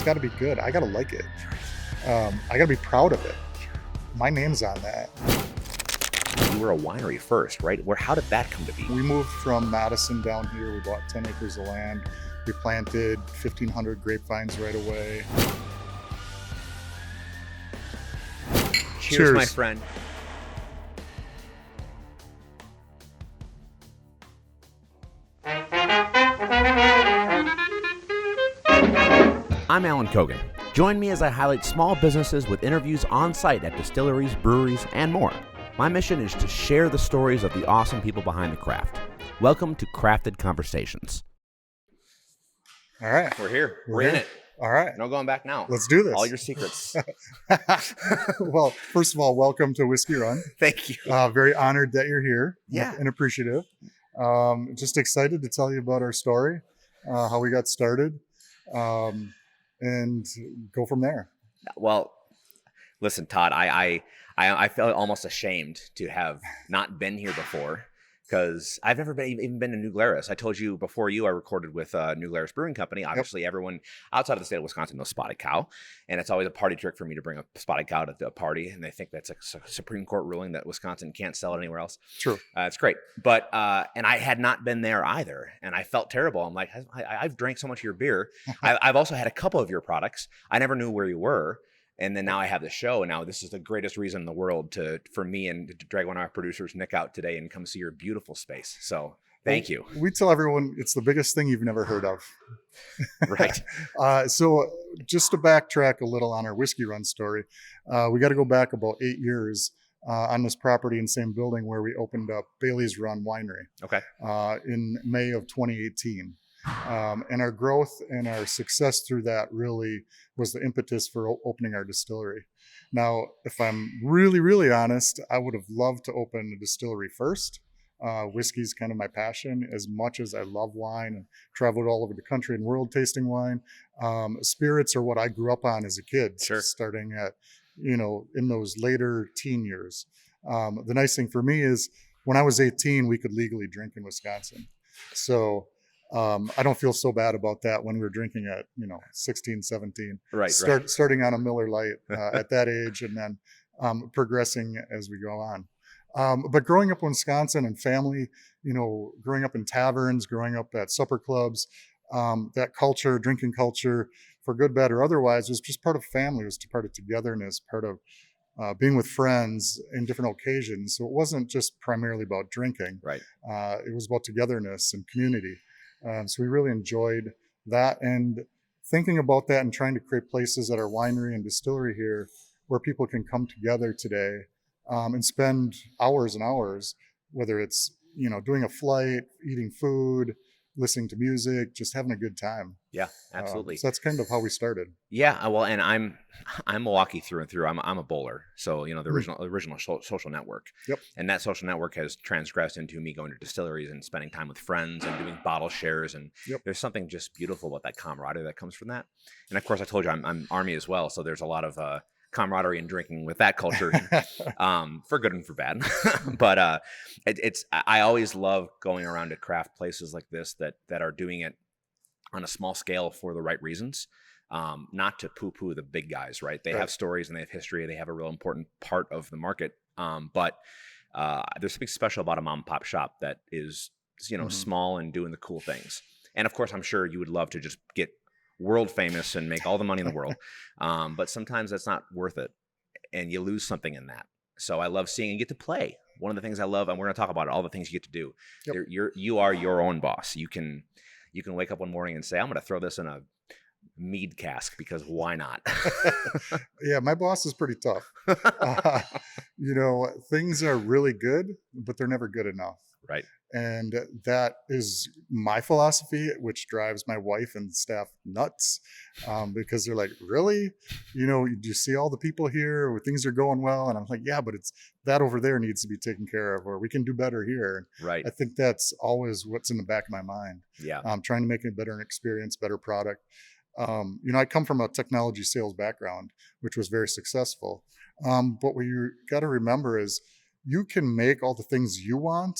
it's got to be good. I got to like it. I got to be proud of it. My name's on that. You were a winery first, right? How did that come to be? We moved from Madison down here. We bought 10 acres of land. We planted 1,500 grapevines right away. Cheers, my friend. I'm Alan Kogan. Join me as I highlight small businesses with interviews on site at distilleries, breweries, and more. My mission is to share the stories of the awesome people behind the craft. Welcome to Crafted Conversations. All right. We're here. We're in it. All right. No going back now. Let's do this. All your secrets. Well, first of all, welcome to Whiskey Run. Thank you. Very honored that you're here. Yeah. And appreciative. Just excited to tell you about our story, how we got started, and go from there. Well, listen, Todd, I felt almost ashamed to have not been here before because I've never even been to New Glarus. I told you before I recorded with New Glarus Brewing Company. Obviously, Everyone outside of the state of Wisconsin knows spotted cow, and it's always a party trick for me to bring a spotted cow to a party, and they think that's a Supreme Court ruling that Wisconsin can't sell it anywhere else. True. It's great. But, and I had not been there either, and I felt terrible. I'm like, I've drank so much of your beer. I've also had a couple of your products. I never knew where you were. And then now I have the show, and now this is the greatest reason in the world for me and to drag one of our producers, Nick, out today and come see your beautiful space. So thank you. We tell everyone it's the biggest thing you've never heard of. Right. So just to backtrack a little on our Whiskey Run story, we got to go back about 8 years on this property in the same building where we opened up Bailey's Run Winery. Okay. In May of 2018. And our growth and our success through that really was the impetus for opening our distillery. Now, if I'm really, really honest, I would have loved to open a distillery first. Whiskey's kind of my passion. As much as I love wine and traveled all over the country and world tasting wine, spirits are what I grew up on as a kid, Sure. Starting at, in those later teen years. The nice thing for me is when I was 18, we could legally drink in Wisconsin. So I don't feel so bad about that when we were drinking at, 16, 17. Right. Starting on a Miller Lite at that age and then progressing as we go on. But growing up in Wisconsin and family, growing up in taverns, growing up at supper clubs, that culture, drinking culture, for good, bad, or otherwise, was just part of family. It was part of togetherness, part of being with friends in different occasions. So it wasn't just primarily about drinking. Right. It was about togetherness and community. So we really enjoyed that, and thinking about that and trying to create places at our winery and distillery here where people can come together today and spend hours and hours, whether it's, doing a flight, eating food, listening to music, just having a good time. Yeah, absolutely. So that's kind of how we started. Yeah, well, and I'm Milwaukee through and through. I'm a bowler, so the original social network. Yep. And that social network has transgressed into me going to distilleries and spending time with friends and doing bottle shares. And There's something just beautiful about that camaraderie that comes from that. And of course, I told you I'm Army as well, so there's a lot of camaraderie and drinking with that culture, for good and for bad. But I always love going around to craft places like this that are doing it on a small scale for the right reasons, not to poo-poo the big guys, right? They have stories and they have history. They have a real important part of the market. But there's something special about a mom and pop shop that is, small and doing the cool things. And of course, I'm sure you would love to just get world famous and make all the money in the world. But sometimes that's not worth it. And you lose something in that. So I love seeing and get to play. One of the things I love, and we're going to talk about it, all the things you get to do. Yep. You are your own boss. You can wake up one morning and say, I'm going to throw this in a mead cask because why not? Yeah, my boss is pretty tough. Things are really good, but they're never good enough. Right. And that is my philosophy, which drives my wife and staff nuts, because they're like, really? Do you see all the people here where things are going well? And I'm like, yeah, but it's that over there needs to be taken care of, or we can do better here. Right. I think that's always what's in the back of my mind. Yeah. I'm trying to make a better experience, better product. I come from a technology sales background, which was very successful. But what you got to remember is you can make all the things you want,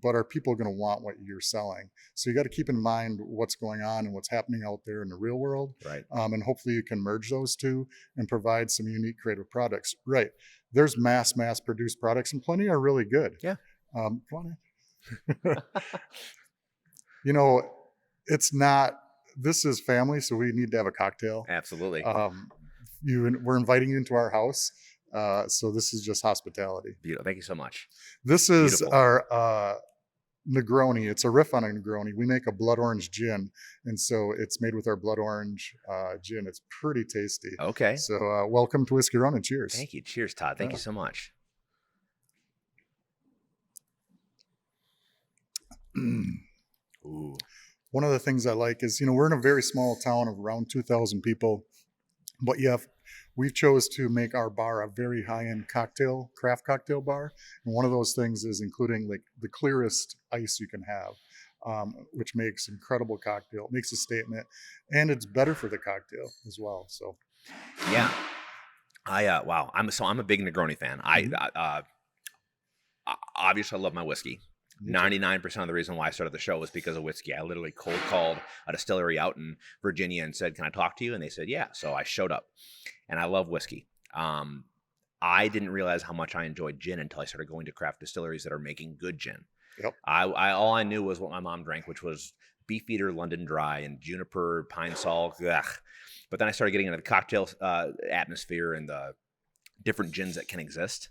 but are people going to want what you're selling? So you got to keep in mind what's going on and what's happening out there in the real world. Right. And hopefully you can merge those two and provide some unique creative products. Right. There's mass produced products, and plenty are really good. Yeah. Come on in. You know, it's not, this is family, so we need to have a cocktail. Absolutely. We're inviting you into our house. So this is just hospitality. Beautiful. Thank you so much. This is Beautiful. our Negroni. It's a riff on a Negroni. We make a blood orange gin, and so it's made with our blood orange gin. It's pretty tasty. Okay. So welcome to Whiskey Run, and cheers. Thank you. Cheers, Todd. Thank you so much. Ooh. One of the things I like is, we're in a very small town of around 2,000 people, but we chose to make our bar a very high-end craft cocktail bar. And one of those things is including like the clearest ice you can have, which makes incredible cocktail. It makes a statement, and it's better for the cocktail as well. So, yeah, wow. I'm a big Negroni fan. Mm-hmm. Obviously I love my whiskey. 99% of the reason why I started the show was because of whiskey. I literally cold called a distillery out in Virginia and said, "Can I talk to you?" And they said, "Yeah." So I showed up, and I love whiskey. I didn't realize how much I enjoyed gin until I started going to craft distilleries that are making good gin. Yep. All I knew was what my mom drank, which was Beefeater London Dry and Juniper Pine Sol. Ugh. But then I started getting into the cocktail atmosphere and the different gins that can exist.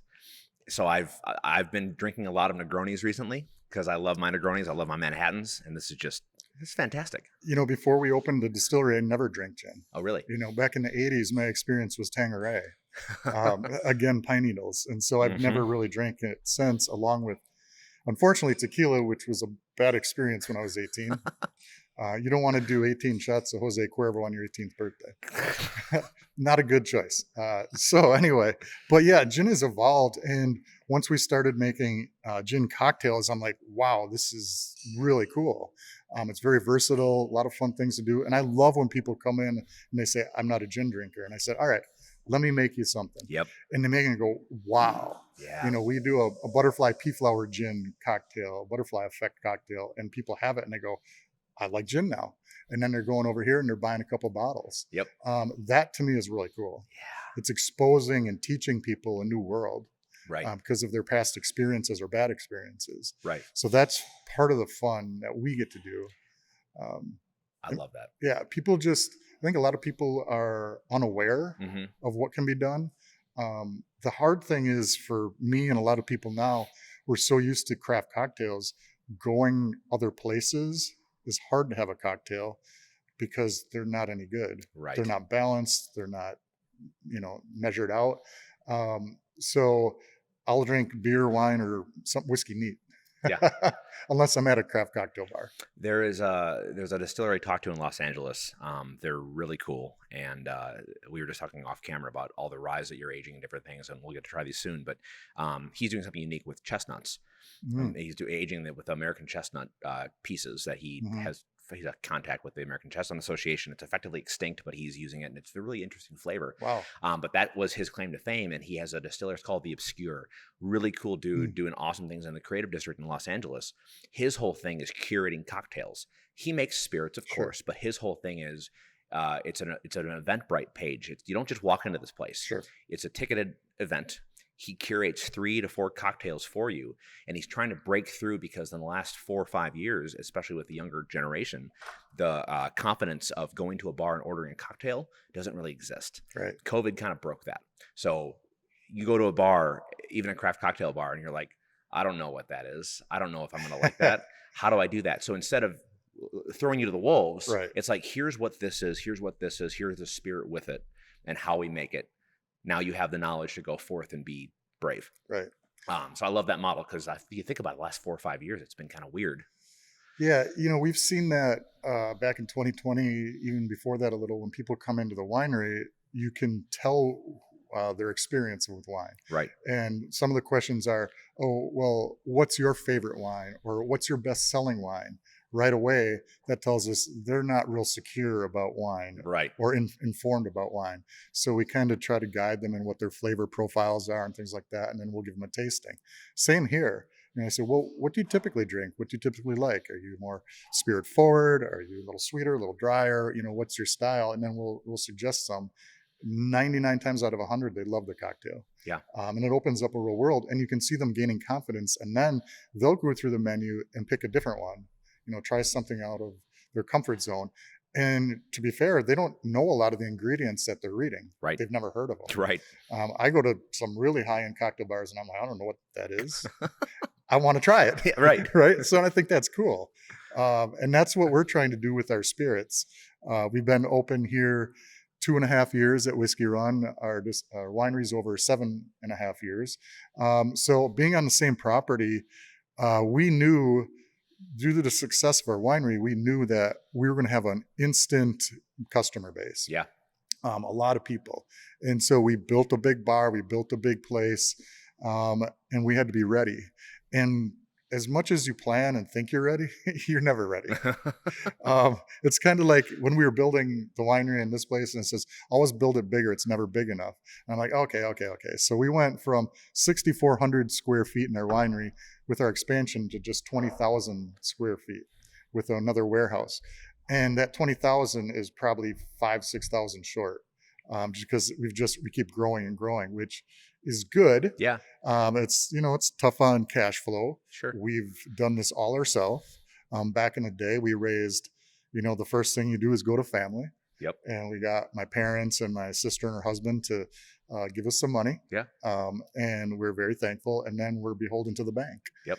So I've been drinking a lot of Negronis recently because I love my Negronis. I love my Manhattans, and this is fantastic. Before we opened the distillery, I never drank gin. Oh, really? Back in the 80s, my experience was Tanqueray, again, pine needles. And so I've never really drank it since, along with, unfortunately, tequila, which was a bad experience when I was 18. You don't want to do 18 shots of Jose Cuervo on your 18th birthday. Not a good choice. So anyway, but yeah, gin has evolved. And once we started making gin cocktails, I'm like, wow, this is really cool. It's very versatile, a lot of fun things to do. And I love when people come in and they say, "I'm not a gin drinker." And I said, "All right, let me make you something." Yep. And they make it go, wow. Yeah. We do a butterfly pea flower gin cocktail, butterfly effect cocktail, and people have it and they go, "I like gin now." And then they're going over here and they're buying a couple bottles. Yep. That to me is really cool. Yeah. It's exposing and teaching people a new world. Right. Because of their past experiences or bad experiences. Right. So that's part of the fun that we get to do. I love that. Yeah. I think a lot of people are unaware of what can be done. The hard thing is for me and a lot of people now, we're so used to craft cocktails. Going other places is hard to have a cocktail because they're not any good. Right. They're not balanced. They're not, measured out. So I'll drink beer, wine, or some whiskey neat. Yeah. Unless I'm at a craft cocktail bar. There's a distillery I talked to in Los Angeles. They're really cool. And we were just talking off camera about all the rye that you're aging and different things. And we'll get to try these soon. But he's doing something unique with chestnuts. He's aging it with American chestnut pieces that he has. He's a contact with the American Chestnut Association. It's effectively extinct, but he's using it, and it's a really interesting flavor. Wow. But that was his claim to fame, and he has a distiller. It's called The Obscure. Really cool dude doing awesome things in the creative district in Los Angeles. His whole thing is curating cocktails. He makes spirits, of course, but his whole thing is it's an Eventbrite page. You don't just walk into this place. Sure. It's a ticketed event. He curates 3 to 4 cocktails for you, and he's trying to break through because in the last 4 or 5 years, especially with the younger generation, the confidence of going to a bar and ordering a cocktail doesn't really exist. Right. COVID kind of broke that. So you go to a bar, even a craft cocktail bar, and you're like, "I don't know what that is. I don't know if I'm going to like that. How do I do that?" So instead of throwing you to the wolves, right. It's like, here's what this is, here's what this is, here's the spirit with it, and how we make it. Now you have the knowledge to go forth and be brave. Right. So I love that model because if you think about it, the last 4 or 5 years, it's been kind of weird. Yeah. We've seen that back in 2020, even before that a little, when people come into the winery, you can tell their experience with wine. Right. And some of the questions are, "Oh, well, what's your favorite wine?" Or "What's your best selling wine?" Right away, that tells us they're not real secure about wine, right, or informed about wine. So we kind of try to guide them in what their flavor profiles are and things like that, and then we'll give them a tasting. Same here. And I said, well, what do you typically drink? What do you typically like? Are you more spirit forward? Are you a little sweeter, a little drier? What's your style? And then we'll suggest some. 99 times out of 100, they love the cocktail. Yeah. And it opens up a real world, and you can see them gaining confidence, and then they'll go through the menu and pick a different one, try something out of their comfort zone. And to be fair, they don't know a lot of the ingredients that they're reading. Right. They've never heard of them. Right. I go to some really high-end cocktail bars, and I'm like, I don't know what that is. I want to try it. Yeah, right. Right. So I think that's cool. And that's what we're trying to do with our spirits. We've been open here 2.5 years at Whiskey Run. Our winery's over 7.5 years. So being on the same property, we knew, due to the success of our winery, we knew that we were going to have an instant customer base. Yeah. A lot of people. And so we built a big bar, we built a big place, and we had to be ready. And as much as you plan and think you're ready, you're never ready. It's kind of like when we were building the winery in this place, and it says, always build it bigger. It's never big enough. And I'm like, okay. So we went from 6,400 square feet in our winery with our expansion to just 20,000 square feet with another warehouse. And that 20,000 is probably 6,000 short, because we keep growing and growing, which is good. Yeah. It's tough on cash flow. Sure. We've done this all ourselves. Back in the day, we raised, the first thing you do is go to family. Yep. And we got my parents and my sister and her husband to give us some money. Yeah. And we're very thankful. And then we're beholden to the bank. Yep.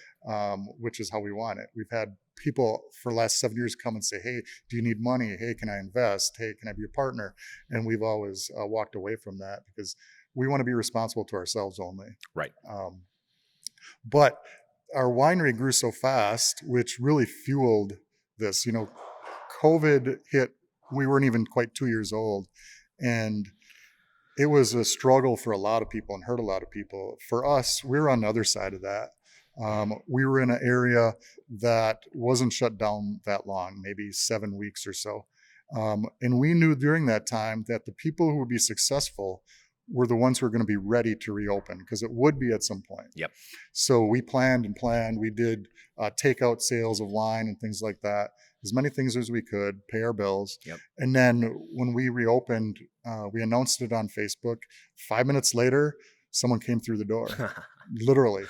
Which is how we want it. We've had people for the last 7 years come and say, hey, do you need money? Hey, can I invest? Hey, can I be a partner? And we've always walked away from that because we want to be responsible to ourselves only. Right. But our winery grew so fast, which really fueled this. COVID hit, we weren't even quite 2 years old. And it was a struggle for a lot of people and hurt a lot of people. For us, we were on the other side of that. We were in an area that wasn't shut down that long, maybe 7 weeks or so. And we knew during that time that the people who would be successful were the ones who were going to be ready to reopen, because it would be at some point. Yep. So we planned. We did takeout sales of wine and things like that, as many things as we could, pay our bills. Yep. And then when we reopened, we announced it on Facebook. 5 minutes later, someone came through the door, literally.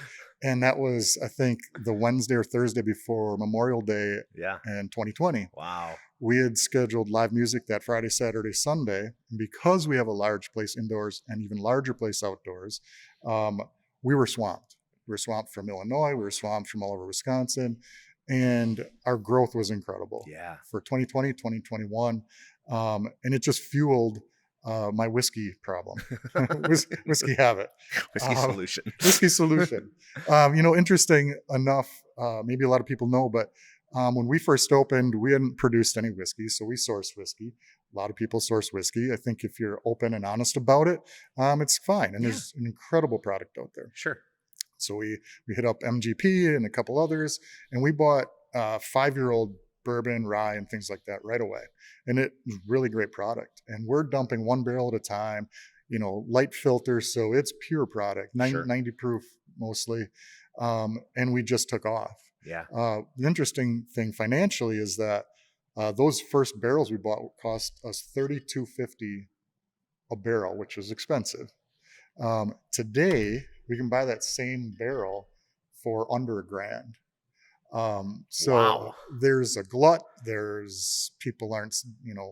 And that was, I think, the Wednesday or Thursday before Memorial Day in 2020. Wow. We had scheduled live music that Friday, Saturday, Sunday. And because we have a large place indoors and even larger place outdoors, we were swamped. We were swamped from Illinois. We were swamped from all over Wisconsin. And our growth was incredible. Yeah. For 2020, 2021. And it just fueled my whiskey problem. Whiskey habit. Whiskey solution. Whiskey solution. Interesting enough, maybe a lot of people know, but when we first opened, we hadn't produced any whiskey, so we sourced whiskey. A lot of people source whiskey. I think if you're open and honest about it, it's fine. And there's an incredible product out there. Sure. So we hit up MGP and a couple others, and we bought 5-year-old bourbon, rye, and things like that right away. And it was really great product. And we're dumping 1 barrel at a time, light filter. So it's pure product, 90 proof mostly. And we just took off. Yeah. The interesting thing financially is that those first barrels we bought cost us $32.50 a barrel, which is expensive. Today, we can buy that same barrel for under $1,000. So wow. There's a glut. There's people aren't,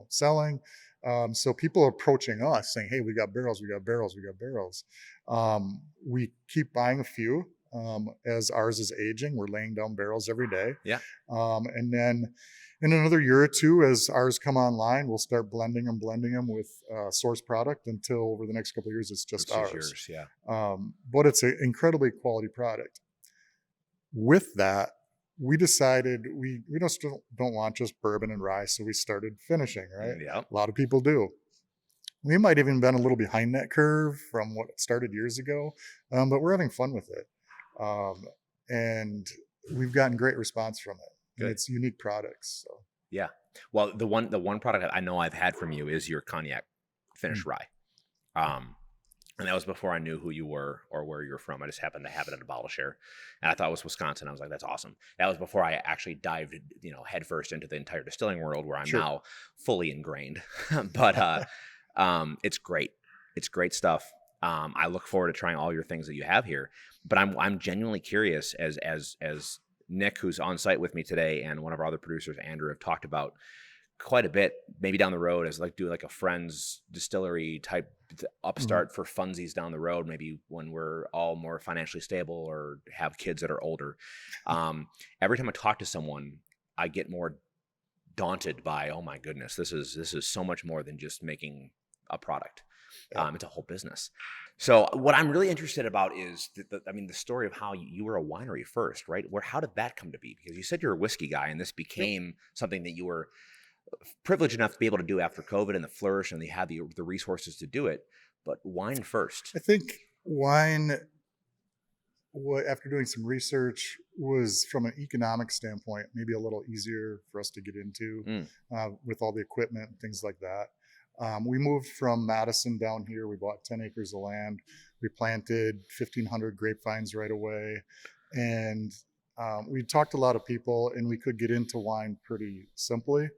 selling. So people are approaching us saying, hey, we got barrels. We keep buying a few. As ours is aging, we're laying down barrels every day. Yeah. And then in another year or two, as ours come online, we'll start blending them with source product until over the next couple of years, it's just ours. Yours, yeah. But it's an incredibly quality product. With that, we decided we don't want just bourbon and rye, so we started finishing, right? Yeah. A lot of people do. We might even been a little behind that curve from what started years ago, but we're having fun with it. And we've gotten great response from it. And it's unique products. So. Yeah. Well, the one product I know I've had from you is your cognac finished rye. And that was before I knew who you were or where you were from. I just happened to have it at a bottle share. And I thought it was Wisconsin. I was like, that's awesome. That was before I actually dived, headfirst into the entire distilling world where I'm Sure. now fully ingrained. But it's great. It's great stuff. I look forward to trying all your things that you have here. But I'm genuinely curious, as Nick, who's on site with me today, and one of our other producers, Andrew, have talked about quite a bit, maybe down the road, as do like a friend's distillery type upstart for funsies down the road, maybe when we're all more financially stable or have kids that are older. Every time I talk to someone, I get more daunted by, oh my goodness, this is so much more than just making a product. It's a whole business. So what I'm really interested about is the story of how you were a winery first, right? How did that come to be? Because you said you're a whiskey guy, and this became something that you were privileged enough to be able to do after COVID and the flourish, and they had the resources to do it. But wine first. I think wine, after doing some research, was from an economic standpoint maybe a little easier for us to get into with all the equipment and things like that. We moved from Madison down here. We bought 10 acres of land. We planted 1,500 grapevines right away. And we talked to a lot of people, and we could get into wine pretty simply.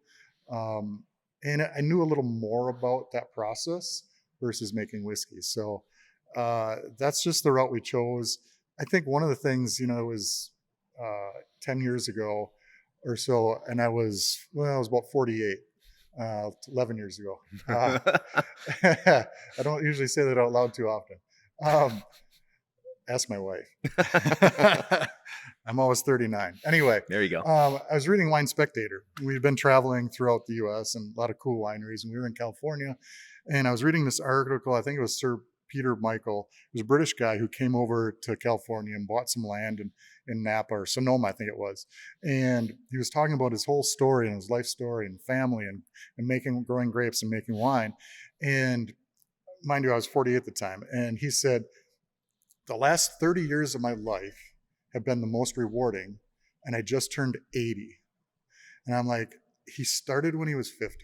And I knew a little more about that process versus making whiskey. So that's just the route we chose. I think one of the things, it was 10 years ago or so, and I was about 48. 11 years ago. I don't usually say that out loud too often. Ask my wife. I'm always 39. Anyway, there you go. I was reading Wine Spectator. We've been traveling throughout the U.S. and a lot of cool wineries, and we were in California. And I was reading this article. I think it was Sir Peter Michael. He was a British guy who came over to California and bought some land in Napa or Sonoma, I think it was. And he was talking about his whole story and his life story and family and growing grapes and making wine. And mind you, I was 40 at the time. And he said, the last 30 years of my life have been the most rewarding, and I just turned 80. And I'm like, he started when he was 50.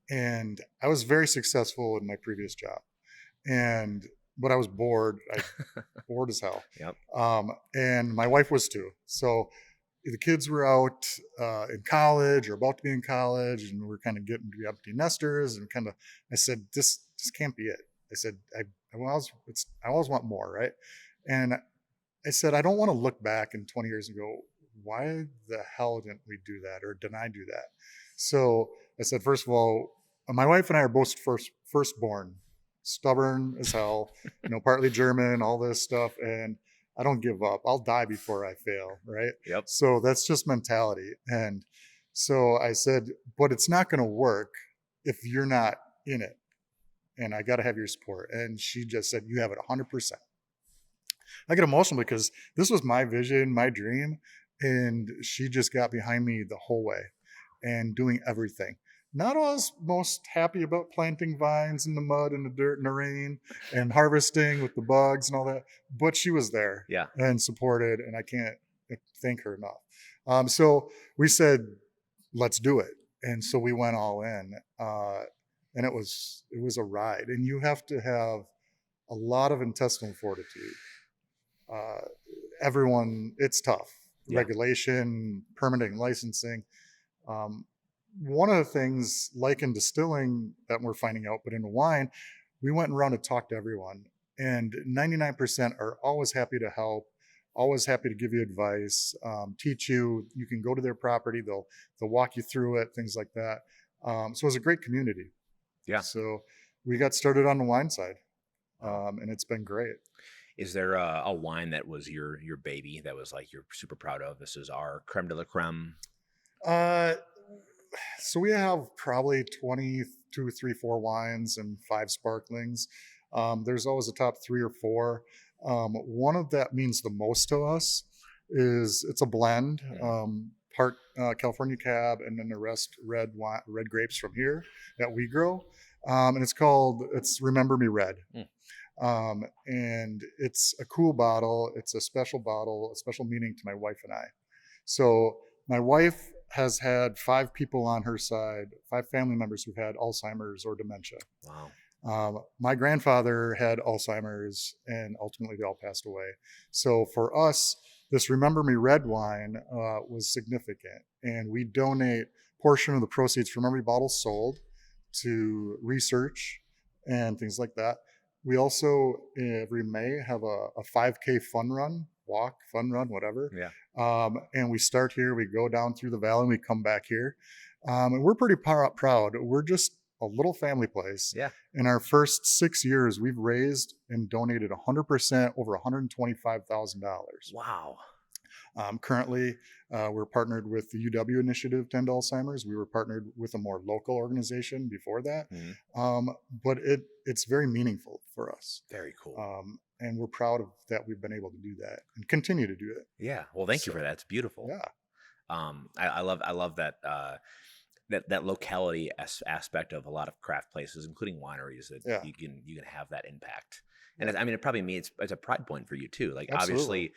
And I was very successful in my previous job. But I was bored. Bored as hell. Yep. And my wife was too. So the kids were out in college or about to be in college, and we're kind of getting to be empty nesters. And I said, this can't be it. I said, I always want more, right? And I said, I don't want to look back in 20 years and go, why the hell didn't we do that, or did I do that? So I said, first of all, my wife and I are both firstborn. Stubborn as hell, partly German, all this stuff. And I don't give up. I'll die before I fail. Right. Yep. So that's just mentality. And so I said, but it's not going to work if you're not in it. And I got to have your support. And she just said, you have it 100%. I get emotional because this was my vision, my dream. And she just got behind me the whole way and doing everything. Not always most happy about planting vines in the mud and the dirt and the rain and harvesting with the bugs and all that, but she was there and supported, and I can't thank her enough. So we said, let's do it. And so we went all in, and it was a ride. And you have to have a lot of intestinal fortitude. It's tough. Yeah. Regulation, permitting, licensing. One of the things, like in distilling that we're finding out, but in wine, we went around and talked to everyone, and 99% are always happy to help, always happy to give you advice, teach you. You can go to their property, they'll walk you through it, things like that. So it was a great community. Yeah. So we got started on the wine side, and it's been great. Is there a wine that was your baby that was like you're super proud of? This is our creme de la creme. So we have probably 22, 3, 4 wines and 5 sparklings. There's always a top 3 or 4. One of that means the most to us is it's a blend, part California Cab, and then the rest red grapes from here that we grow. And it's Remember Me Red. And it's a cool bottle. It's a special bottle, a special meaning to my wife and I. So my wife has had 5 people on her side, 5 family members who've had Alzheimer's or dementia. Wow. My grandfather had Alzheimer's, and ultimately they all passed away. So for us, this Remember Me red wine was significant, and we donate portion of the proceeds from every bottle sold to research and things like that. We also every May have a 5K fun run, walk, fun run, whatever. Yeah. And we start here, we go down through the valley, and we come back here. And we're pretty proud. We're just a little family place. Yeah. In our first 6 years, we've raised and donated 100% over $125,000. Wow. Currently, we're partnered with the UW Initiative to End Alzheimer's. We were partnered with a more local organization before that, but it's very meaningful for us. Very cool. And we're proud of that. We've been able to do that and continue to do it. Yeah. Well, thank you for that. It's beautiful. Yeah. I love that. That locality aspect of a lot of craft places, including wineries, that you can have that impact. And it probably means it's a pride point for you too. Like Absolutely.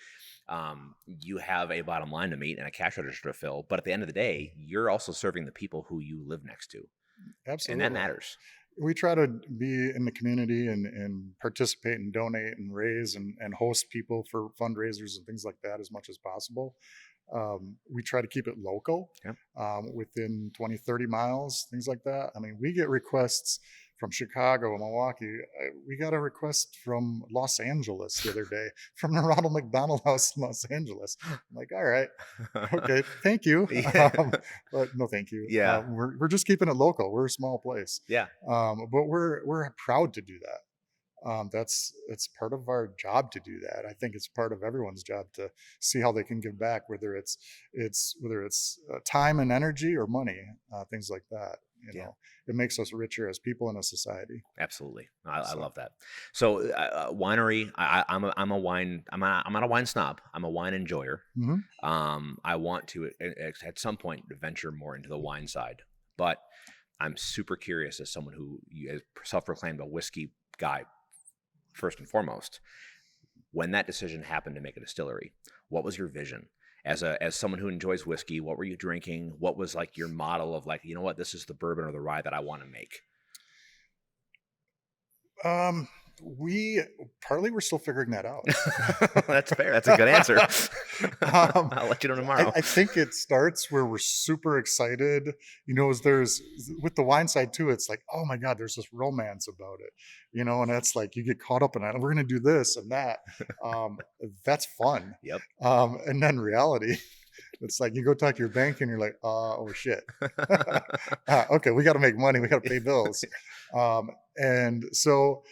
obviously, you have a bottom line to meet and a cash register to fill, but at the end of the day, you're also serving the people who you live next to. Absolutely. And that matters. We try to be in the community and participate and donate and raise and host people for fundraisers and things like that as much as possible. We try to keep it local, within 20, 30 miles, things like that. I mean, we get requests from Chicago, Milwaukee. We got a request from Los Angeles the other day, from the Ronald McDonald House in Los Angeles. I'm like, all right, okay, thank you. But no, thank you. Yeah. We're just keeping it local. We're a small place. Yeah. But we're proud to do that. It's part of our job to do that. I think it's part of everyone's job to see how they can give back, whether it's time and energy or money, things like that. You know, it makes us richer as people in a society. Absolutely, I love that. So, winery. I'm not a wine snob. I'm a wine enjoyer. I want to at some point venture more into the wine side, but I'm super curious as someone who is self-proclaimed a whiskey guy. First and foremost, when that decision happened to make a distillery, what was your vision? As someone who enjoys whiskey, what were you drinking? What was like your model of like, you know what, this is the bourbon or the rye that I want to make? We're still figuring that out. That's fair. That's a good answer. I'll let you know tomorrow. I think it starts where we're super excited. You know, there's with the wine side too. It's like, oh my God, there's this romance about it. You know, and that's like you get caught up in it. We're going to do this and that. That's fun. Yep. And then reality. It's like you go talk to your bank and you're like, oh shit. Okay, we got to make money. We got to pay bills. And so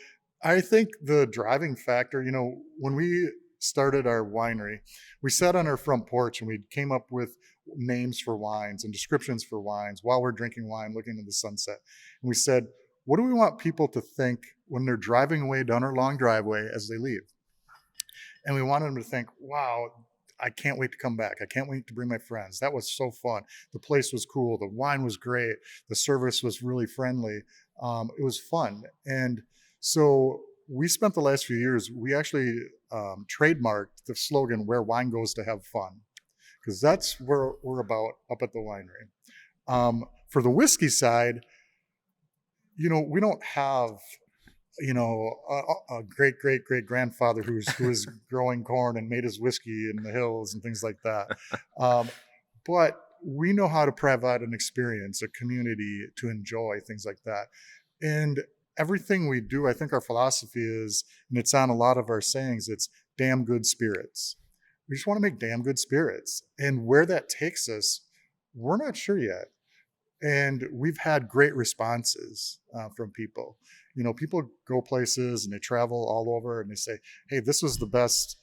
I think the driving factor, you know, when we started our winery, we sat on our front porch and we came up with names for wines and descriptions for wines while we're drinking wine, looking at the sunset. And we said, what do we want people to think when they're driving away down our long driveway as they leave? And we wanted them to think, wow, I can't wait to come back. I can't wait to bring my friends. That was so fun. The place was cool. The wine was great. The service was really friendly. It was fun. And so we spent the last few years, we actually trademarked the slogan, where wine goes to have fun, because that's where we're about up at the winery. For the whiskey side, you know, we don't have, you know, a great grandfather who was growing corn and made his whiskey in the hills and things like that. But we know how to provide an experience, a community to enjoy, things like that. And everything we do, I think our philosophy is, and it's on a lot of our sayings, it's damn good spirits. We just want to make damn good spirits. And where that takes us, we're not sure yet. And we've had great responses from people. You know, people go places and they travel all over and they say, hey, this was the best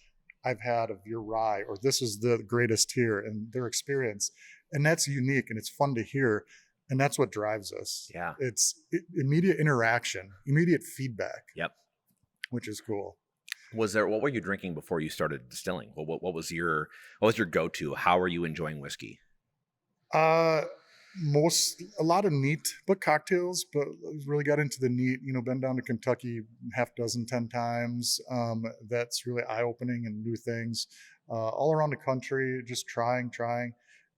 I've had of your rye, or this is the greatest here, and their experience. And that's unique and it's fun to hear. And that's what drives us. Yeah. It's immediate interaction, immediate feedback. Yep. Which is cool. What were you drinking before you started distilling? What was your go-to? How are you enjoying whiskey? A lot of neat, but cocktails, but really got into the neat, you know, been down to Kentucky 10 times. That's really eye-opening and new things all around the country, just trying,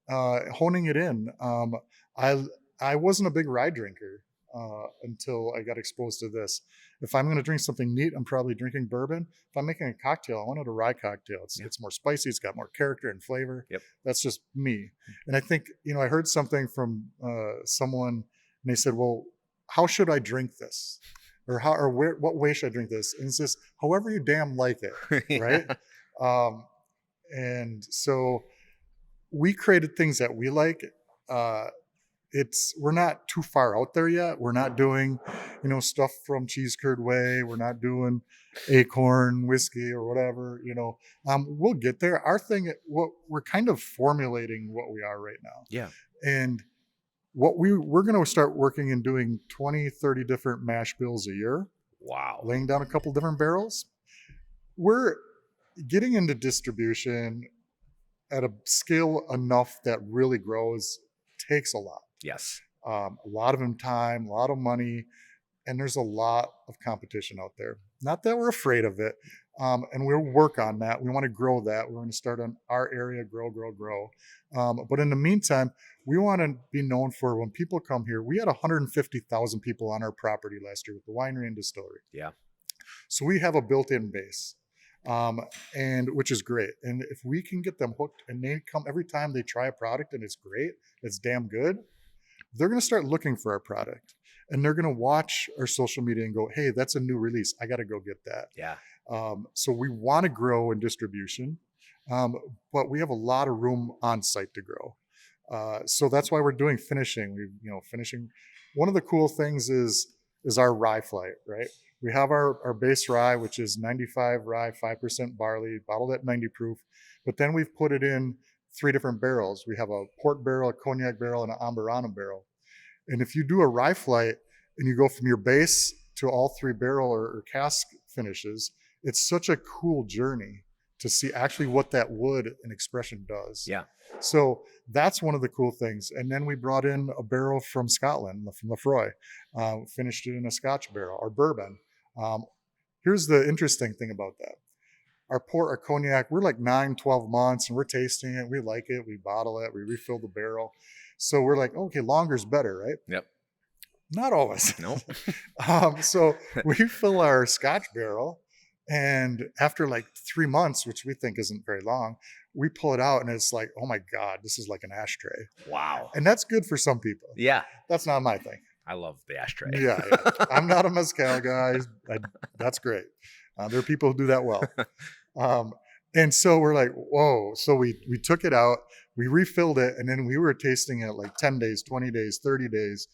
honing it in. I wasn't a big rye drinker. until I got exposed to this. If I'm going to drink something neat, I'm probably drinking bourbon. If I'm making a cocktail, I want it a rye cocktail. It's more spicy. It's got more character and flavor. Yep. That's just me. And I think, I heard something from someone, and they said, well, how should I drink this? Or what way should I drink this? And it's just however you damn like it, right? And so we created things that we like. We're not too far out there yet. We're not doing, stuff from Cheese Curd Way. We're not doing Acorn whiskey or whatever. We'll get there. Our thing, we're kind of formulating what we are right now. Yeah. And what we're going to start working and doing 20, 30 different mash bills a year. Wow. Laying down a couple different barrels. We're getting into distribution at a scale enough that really grows takes a lot. Yes. A lot of time, a lot of money, and there's a lot of competition out there. Not that we're afraid of it, and we'll work on that. We want to grow that. We're going to start on our area, grow. But in the meantime, we want to be known for when people come here. We had 150,000 people on our property last year with the winery and distillery. Yeah. So we have a built-in base, and which is great. And if we can get them hooked and they come every time they try a product and it's great, it's damn good, they're going to start looking for our product. And they're going to watch our social media and go, hey, that's a new release. I got to go get that. Yeah. So we want to grow in distribution, but we have a lot of room on site to grow. So that's why we're doing finishing. Finishing. One of the cool things is our rye flight, right? We have our base rye, which is 95 rye, 5% barley, bottled at 90 proof. But then we've put it in 3 different barrels. We have a port barrel, a cognac barrel, and an amburana barrel. And if you do a rye flight and you go from your base to all 3 barrel or cask finishes, it's such a cool journey to see actually what that wood and expression does. Yeah. So that's one of the cool things. And then we brought in a barrel from Scotland, from Lefroy, finished it in a Scotch barrel, or bourbon. Here's the interesting thing about that. Our cognac, we're like 9, 12 months and we're tasting it. We like it. We bottle it. We refill the barrel. So we're like, okay, longer is better, right? Yep. Not always. No. So we fill our Scotch barrel, and after like 3 months, which we think isn't very long, we pull it out and it's like, oh my God, this is like an ashtray. Wow. And that's good for some people. Yeah. That's not my thing. I love the ashtray. Yeah. I'm not a mezcal guy. That's great. There are people who do that well. And so we're like, whoa. So we took it out, we refilled it, and then we were tasting it like 10 days, 20 days, 30 days.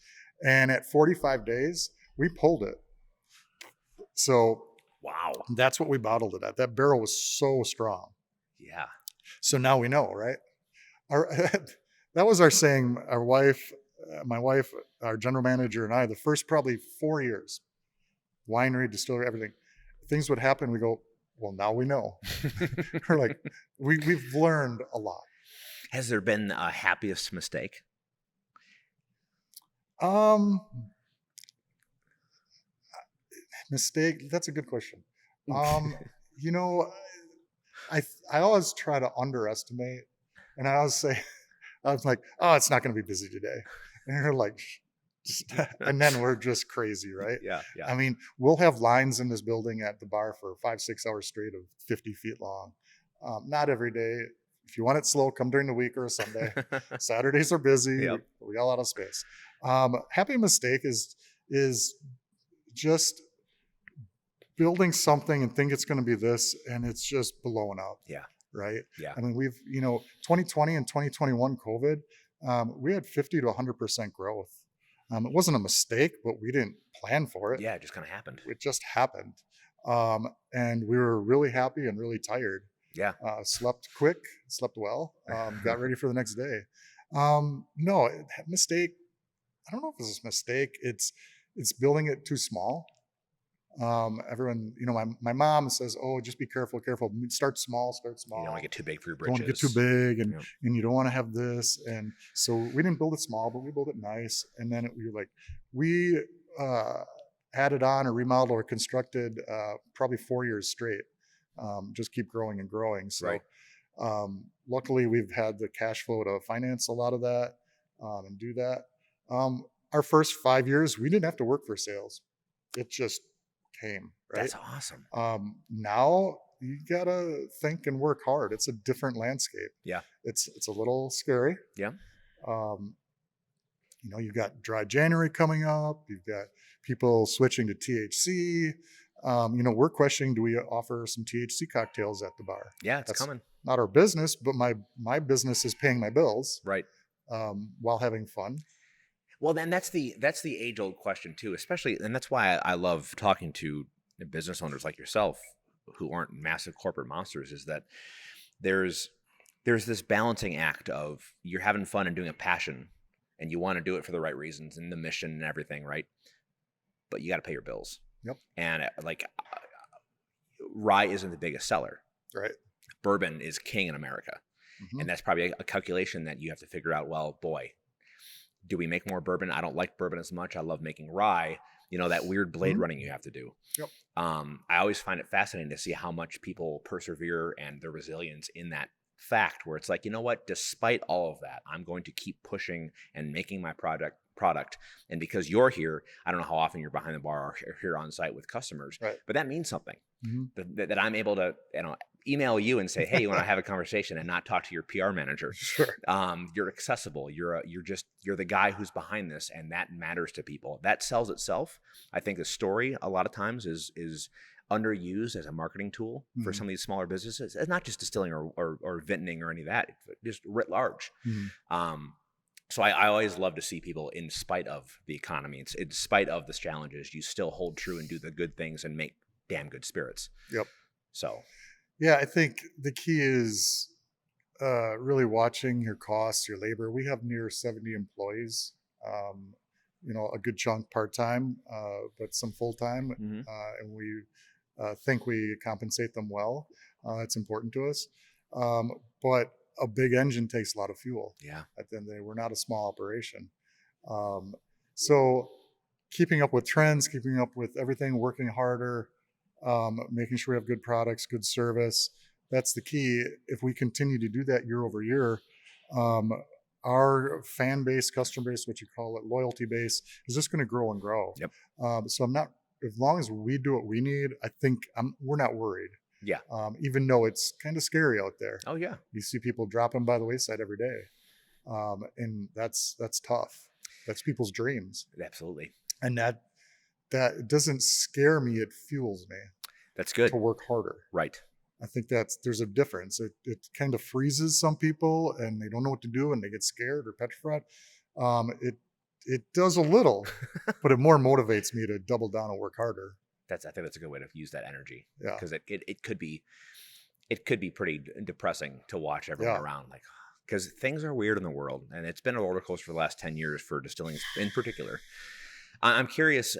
And at 45 days, we pulled it. So wow, that's what we bottled it at. That barrel was so strong. Yeah. So now we know, right? That was our saying. Our wife, my wife, our general manager, and I, the first probably 4 years, winery, distillery, everything, things would happen. We go, well, now we know. We're like, we've learned a lot. Has there been a happiest mistake? Mistake. That's a good question. I always try to underestimate, and I always say, I was like, oh, it's not going to be busy today. And you're like, and then we're just crazy, right? Yeah. I mean, we'll have lines in this building at the bar for 5-6 hours straight of 50 feet long. Not every day. If you want it slow, come during the week or a Sunday. Saturdays are busy. Yep. We got a lot of space. Happy mistake is just building something and think it's going to be this, and it's just blowing up. Yeah. Right. Yeah. I mean, 2020 and 2021 COVID, we had 50 to 100% growth. It wasn't a mistake, but we didn't plan for it. Yeah, it just kind of happened. It just happened. And we were really happy and really tired. Yeah. Slept quick, slept well, got ready for the next day. Mistake. I don't know if it's a mistake. It's building it too small. Everyone, my mom says, oh, just be careful. Start small. You don't want to get too big for your britches. Don't get too big, and you don't want to have this. And so we didn't build it small, but we built it nice. And then we added on or remodeled or constructed probably 4 years straight. Just keep growing and growing. So right. Luckily, we've had the cash flow to finance a lot of that and do that. our first 5 years, we didn't have to work for sales. It just came, right? That's awesome. Now you gotta think and work hard. It's a different landscape. Yeah. It's a little scary. Yeah. You know, you've got dry January coming up. You've got people switching to THC. You know, we're questioning, do we offer some THC cocktails at the bar? Yeah, it's That's coming. not our business, but my business is paying my bills, Right. while having fun. Well, then that's the age old question too, especially, and that's why I love talking to business owners like yourself who aren't massive corporate monsters. Is that there's this balancing act of you're having fun and doing a passion, and you want to do it for the right reasons and the mission and everything, right? But you got to pay your bills. Yep. And rye isn't the biggest seller. Right. Bourbon is king in America. Mm-hmm. And that's probably a calculation that you have to figure out, well, boy, do we make more bourbon? I don't like bourbon as much. I love making rye. You know, that weird blade running you have to do. Yep. I always find it fascinating to see how much people persevere and their resilience in that fact where it's like, you know what, despite all of that, I'm going to keep pushing and making my product. And because you're here, I don't know how often you're behind the bar or here on site with customers, right, but that means something. Mm-hmm. That I'm able to, you know, email you and say, hey, you want to have a conversation and not talk to your PR manager. Sure. You're accessible. You're the guy who's behind this, and that matters to people. That sells itself. I think the story a lot of times is underused as a marketing tool for some of these smaller businesses. It's not just distilling or vintning or any of that, just writ large. So I always love to see people, in spite of the economy, in spite of the challenges, you still hold true and do the good things and make damn good spirits. Yep. So, yeah, I think the key is really watching your costs, your labor. We have near 70 employees, you know, a good chunk part-time, but some full-time. And we think we compensate them well. It's important to us. But a big engine takes a lot of fuel. Yeah. At the end of the day, we're not a small operation. So keeping up with trends, keeping up with everything, working harder, making sure we have good products, good service. That's the key. If we continue to do that year over year, our fan base, customer base, what you call it, loyalty base, is just going to grow and grow. Yep. So as long as we do what we need, I think we're not worried. Yeah. Even though it's kind of scary out there. Oh yeah. You see people dropping by the wayside every day. And that's tough. That's people's dreams. Absolutely. And that doesn't scare me. It fuels me. That's good. To work harder. Right. I think there's a difference. It kind of freezes some people and they don't know what to do and they get scared or petrified. It does a little, but it more motivates me to double down and work harder. I think that's a good way to use that energy. Yeah. Because it could be pretty depressing to watch everyone around, like, because things are weird in the world, and it's been a roller coaster for the last 10 years for distilling in particular. I'm curious.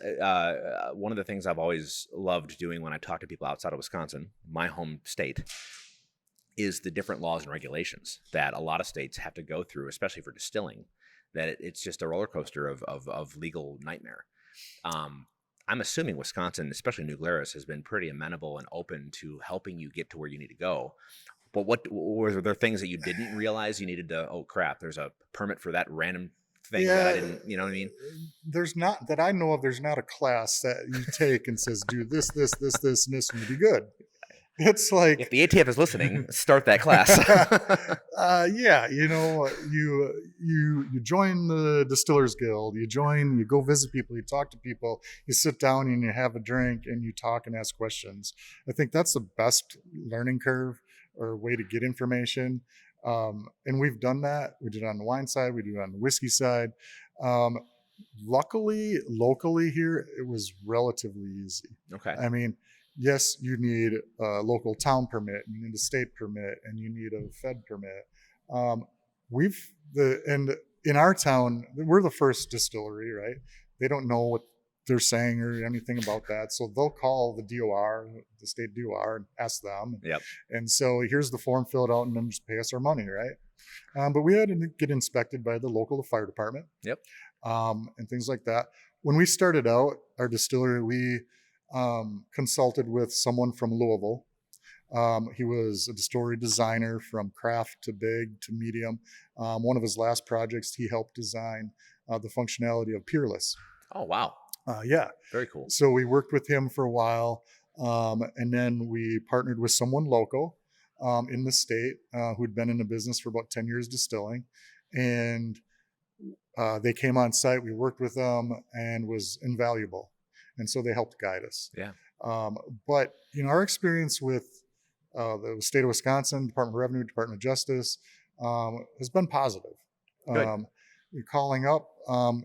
One of the things I've always loved doing when I talk to people outside of Wisconsin, my home state, is the different laws and regulations that a lot of states have to go through, especially for distilling. That it's just a roller coaster of legal nightmare. I'm assuming Wisconsin, especially New Glarus, has been pretty amenable and open to helping you get to where you need to go. But what were there things that you didn't realize you needed to? Oh crap! There's a permit for that random thing that I didn't. You know what I mean? There's not that I know of. There's not a class that you take and says do this, and this, and you'll be good. It's like, if the ATF is listening, start that class. Yeah, you know, you join the Distillers Guild, you go visit people, you talk to people, you sit down and you have a drink and you talk and ask questions. I think that's the best learning curve or way to get information. And we've done that. We did it on the wine side, we do it on the whiskey side. Luckily, locally here, it was relatively easy. Okay. I mean, yes, you need a local town permit, you need a state permit, and you need a Fed permit. And in our town, we're the first distillery, right? They don't know what they're saying or anything about that. So they'll call the DOR, the state DOR, and ask them. Yep. And so here's the form filled out and then just pay us our money, right? But we had to get inspected by the local fire department. Yep. And things like that. When we started out, our distillery, we consulted with someone from Louisville He was a distillery designer from craft to big to medium. One of his last projects, he helped design the functionality of Peerless. Oh, wow. Yeah. Very cool. So we worked with him for a while. And then we partnered with someone local in the state who'd been in the business for about 10 years distilling. And they came on site. We worked with them and was invaluable. And so they helped guide us. Yeah. But, our experience with the state of Wisconsin, Department of Revenue, Department of Justice has been positive. Good. You're calling up.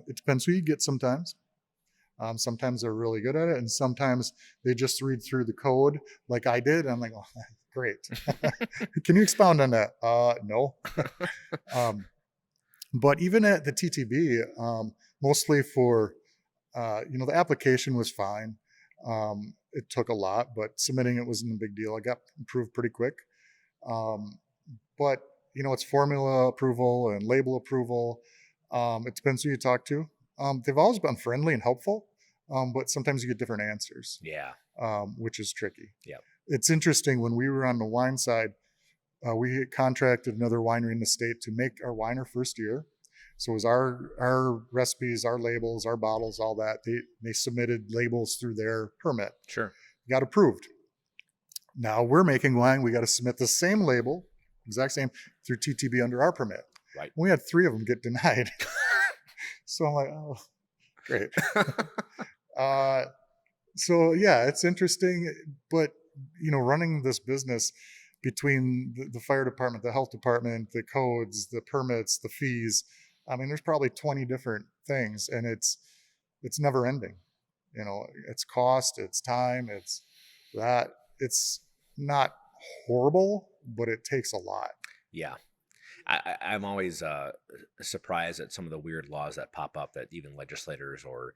It depends who you get sometimes. Sometimes they're really good at it, and sometimes they just read through the code like I did. And I'm like, oh, great. Can you expound on that? No. But even at the TTB, mostly for, the application was fine. It took a lot, but submitting it wasn't a big deal. I got approved pretty quick. But, it's formula approval and label approval. It depends who you talk to. They've always been friendly and helpful, but sometimes you get different answers. Yeah. Which is tricky. Yeah. It's interesting, when we were on the wine side, we contracted another winery in the state to make our wine our first year. So it was our recipes, our labels, our bottles, all that. They submitted labels through their permit. Sure. Got approved. Now we're making wine. We got to submit the same label, exact same, through TTB under our permit. Right. We had 3 of them get denied. So I'm like, oh, great. So yeah, it's interesting, but running this business between the fire department, the health department, the codes, the permits, the fees, there's probably 20 different things, and it's never ending. It's cost, it's time, it's that. It's not horrible, but it takes a lot. Yeah. I'm always surprised at some of the weird laws that pop up that even legislators or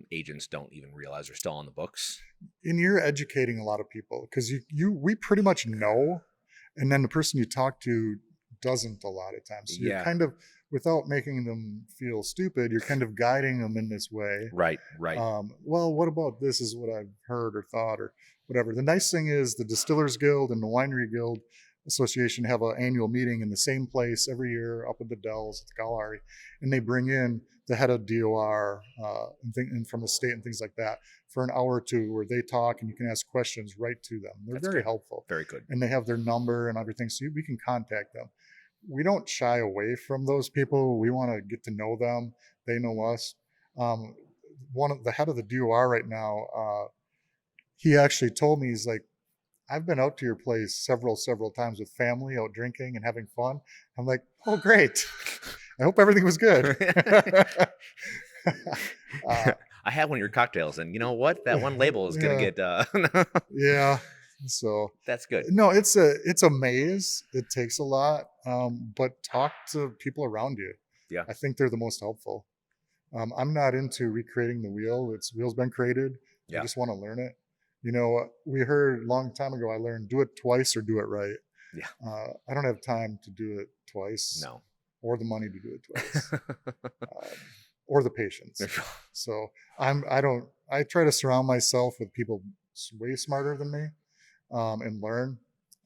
agents don't even realize are still on the books. And you're educating a lot of people, because we pretty much know, and then the person you talk to doesn't a lot of times. So you're kind of, without making them feel stupid, you're kind of guiding them in this way. Right. Well, what about this is what I've heard or thought or whatever. The nice thing is the Distillers Guild and the Winery Guild Association have an annual meeting in the same place every year up at the Dells at the Glarus, and they bring in the head of DOR and from the state and things like that for an hour or two, where they talk and you can ask questions right to them. They're very helpful. Very good. And they have their number and everything, so we can contact them. We don't shy away from those people. We want to get to know them. They know us. One of the head of the DOR right now, he actually told me, he's like, I've been out to your place several times with family, out drinking and having fun. I'm like, oh, great. I hope everything was good. I had one of your cocktails, and you know what? That one label is going to get... Yeah. So that's good. No, it's a maze. It takes a lot, but talk to people around you. Yeah. I think they're the most helpful. I'm not into recreating the wheel. Wheel's been created. Yeah. I just want to learn it. We heard a long time ago, I learned, do it twice or do it right. Yeah. I don't have time to do it twice. No. Or the money to do it twice. Or the patience. So I try to surround myself with people way smarter than me, and learn.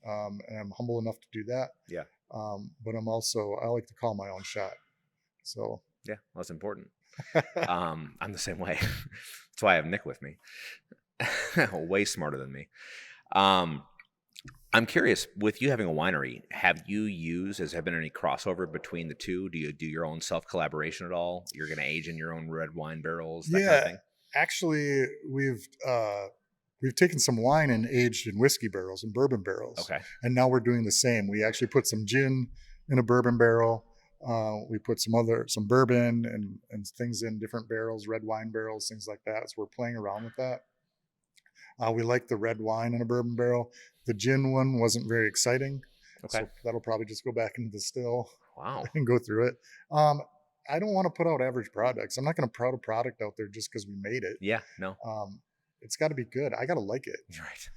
And I'm humble enough to do that. Yeah. But I like to call my own shot. So. Yeah, well, that's important. I'm the same way. That's why I have Nick with me. Way smarter than me. I'm curious, with you having a winery, has there been any crossover between the two? Do you do your own self-collaboration at all? You're going to age in your own red wine barrels, that kind of thing? Actually, we've taken some wine and aged in whiskey barrels and bourbon barrels. Okay. And now we're doing the same. We actually put some gin in a bourbon barrel. We put some bourbon and things in different barrels, red wine barrels, things like that. So we're playing around with that. We like the red wine in a bourbon barrel. The gin one wasn't very exciting. Okay. So that'll probably just go back into the still. Wow. And go through it. I don't want to put out average products. I'm not going to put a product out there just because we made it. Yeah, no. It's got to be good. I got to like it. Right.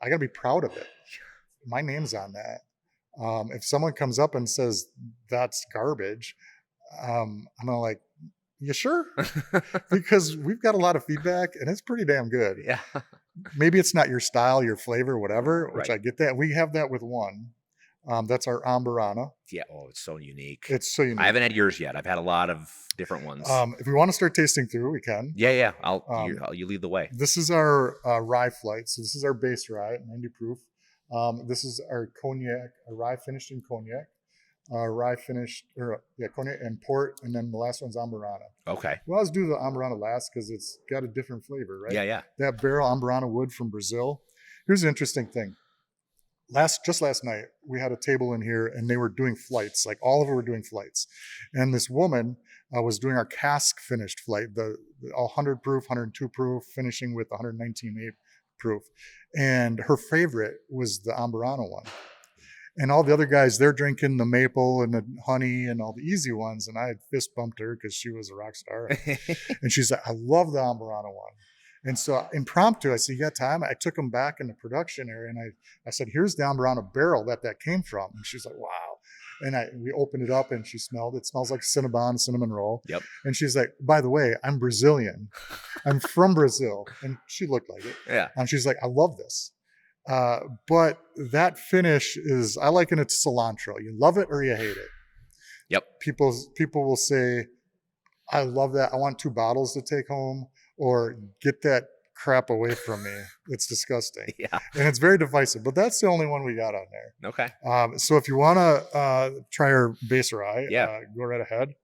I got to be proud of it. My name's on that. If someone comes up and says that's garbage, I'm gonna like, you sure? Because we've got a lot of feedback and it's pretty damn good. Yeah. maybe it's not your style, your flavor, whatever, which Right. I get that. We have that with one. That's our amburana. Yeah. Oh, it's so unique. It's so I unique. haven't had yours yet. I've had a lot of different ones. If we want to start tasting through, we can. Yeah. You lead the way. This is our rye flight. So this is our base rye, 90 proof. This is our cognac, a rye finished in cognac. Rye finished, cognac and port, and then the last one's amburana. Okay. We always do the amburana last because it's got a different flavor, right? Yeah. That barrel amburana wood from Brazil. Here's the interesting thing. Just last night, we had a table in here, and they were doing flights. Like all of them were doing flights, and this woman was doing our cask finished flight, the 100 proof, 102 proof, finishing with 119 proof, and her favorite was the amburana one. And all the other guys, they're drinking the maple and the honey and all the easy ones. And I had fist bumped her because she was a rock star. And she's like, I love the amburana one. And so impromptu, I said, you got time? I took them back in the production area and I said, here's the amburana barrel that came from. And she's like, wow. And we opened it up and she smelled it. It smells like Cinnabon, cinnamon roll. Yep. And she's like, by the way, I'm Brazilian. I'm from Brazil. And she looked like it. Yeah. And she's like, I love this. But that finish is, I liken it to cilantro. You love it or you hate it. Yep. People will say, I love that. I want 2 bottles to take home, or get that crap away from me. It's disgusting. Yeah. And it's very divisive, but that's the only one we got on there. Okay. So if you want to try our base rye, Yeah. go right ahead.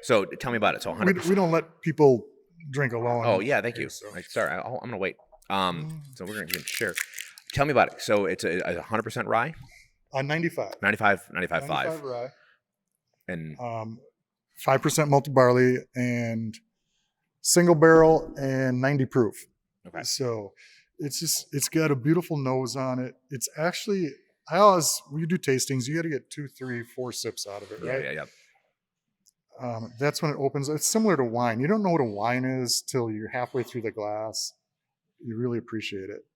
So tell me about it. So 100%. We don't let people drink alone. Oh yeah, thank you. So. Sorry, I'm gonna wait. So we're gonna share. Tell me about it. So it's a 100% rye. 95. 95.5. rye. And 5% malted barley and single barrel and 90 proof. Okay. So it's got a beautiful nose on it. It's actually, when you do tastings, you got to get 2, 3, 4 sips out of it, right? Yeah. That's when it opens. It's similar to wine. You don't know what a wine is till you're halfway through the glass. You really appreciate it.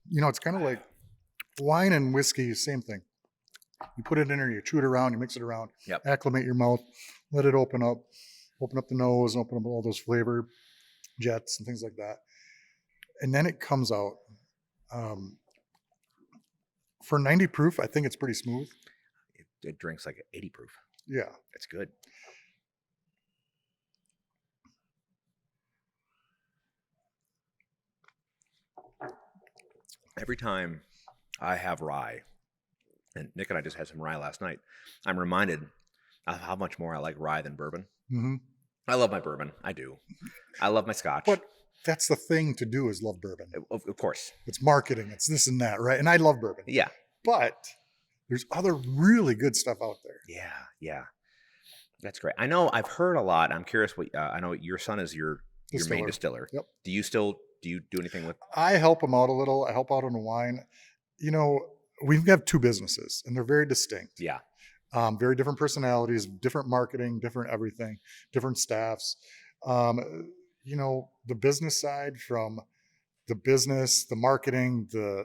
It's kind of like wine and whiskey, same thing. You put it in there, you chew it around, you mix it around, acclimate your mouth, let it open up the nose, open up all those flavor jets and things like that. And then it comes out. For 90 proof, I think it's pretty smooth. It drinks like 80 proof. Yeah. It's good. Every time I have rye, and Nick and I just had some rye last night, I'm reminded of how much more I like rye than bourbon. Mm-hmm. I love my bourbon. I do. I love my scotch. But that's the thing to do, is love bourbon. Of course. It's marketing. It's this and that, right? And I love bourbon. Yeah. But there's other really good stuff out there. Yeah. That's great. I know I've heard a lot. I'm curious what I know your son is your main distiller. Yep. Do you do anything with? I help him out a little. I help out on the wine. We have 2 businesses and they're very distinct. Yeah. Very different personalities, different marketing, different everything, different staffs. The business side, from the business, the marketing, the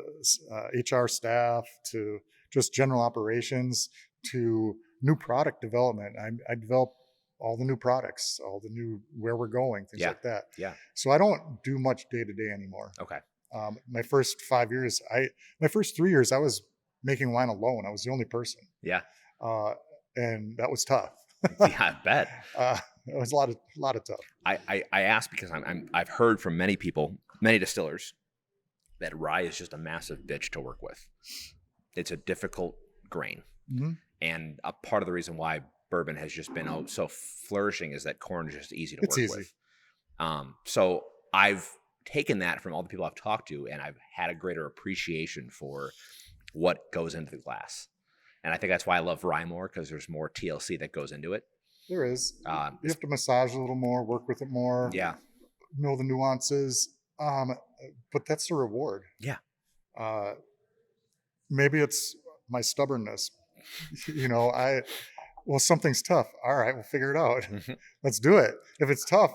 HR staff, to just general operations, to new product development. I develop all the new products, all the new, where we're going, things like that. Yeah. So I don't do much day to day anymore. Okay. My first 5 years, my first 3 years, I was making wine alone. I was the only person. Yeah. And that was tough. Yeah, I bet. It was a lot of tough. I asked because I've heard from many people, many distillers, that rye is just a massive bitch to work with. It's a difficult grain. Mm-hmm. And a part of the reason why bourbon has just been so flourishing is that corn is just easy to work with. So I've taken that from all the people I've talked to, and I've had a greater appreciation for what goes into the glass. And I think that's why I love rye more, because there's more TLC that goes into it. There is. You have to massage a little more, work with it more. Yeah. Know the nuances. But that's the reward. Yeah. Maybe it's my stubbornness. Something's tough. All right, we'll figure it out. Mm-hmm. Let's do it. If it's tough,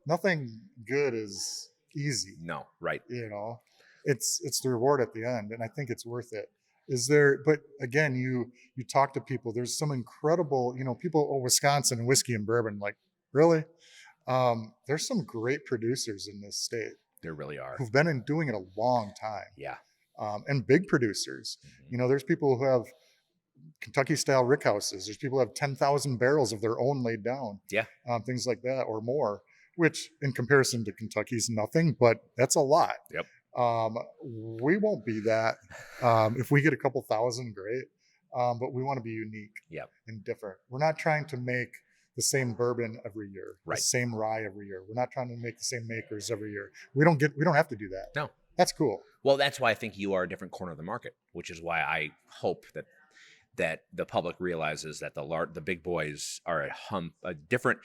nothing good is easy. No, right. it's the reward at the end, and I think it's worth it. But again, you talk to people, there's some incredible, people, Wisconsin whiskey and bourbon, like, really? There's some great producers in this state There really are. who've been doing it a long time. Yeah. And big producers. There's people who have Kentucky style rick houses. There's people who have 10,000 barrels of their own laid down. Yeah. Things like that or more, which in comparison to Kentucky's nothing, but that's a lot. Yep. We won't be that. If we get a couple thousand, great. But we want to be unique and different. We're not trying to make the same bourbon every year, right. The same rye every year. We're not trying to make the same makers every year. We don't have to do that. No. That's cool. Well, that's why I think you are a different corner of the market, which is why I hope that the public realizes that the big boys are a different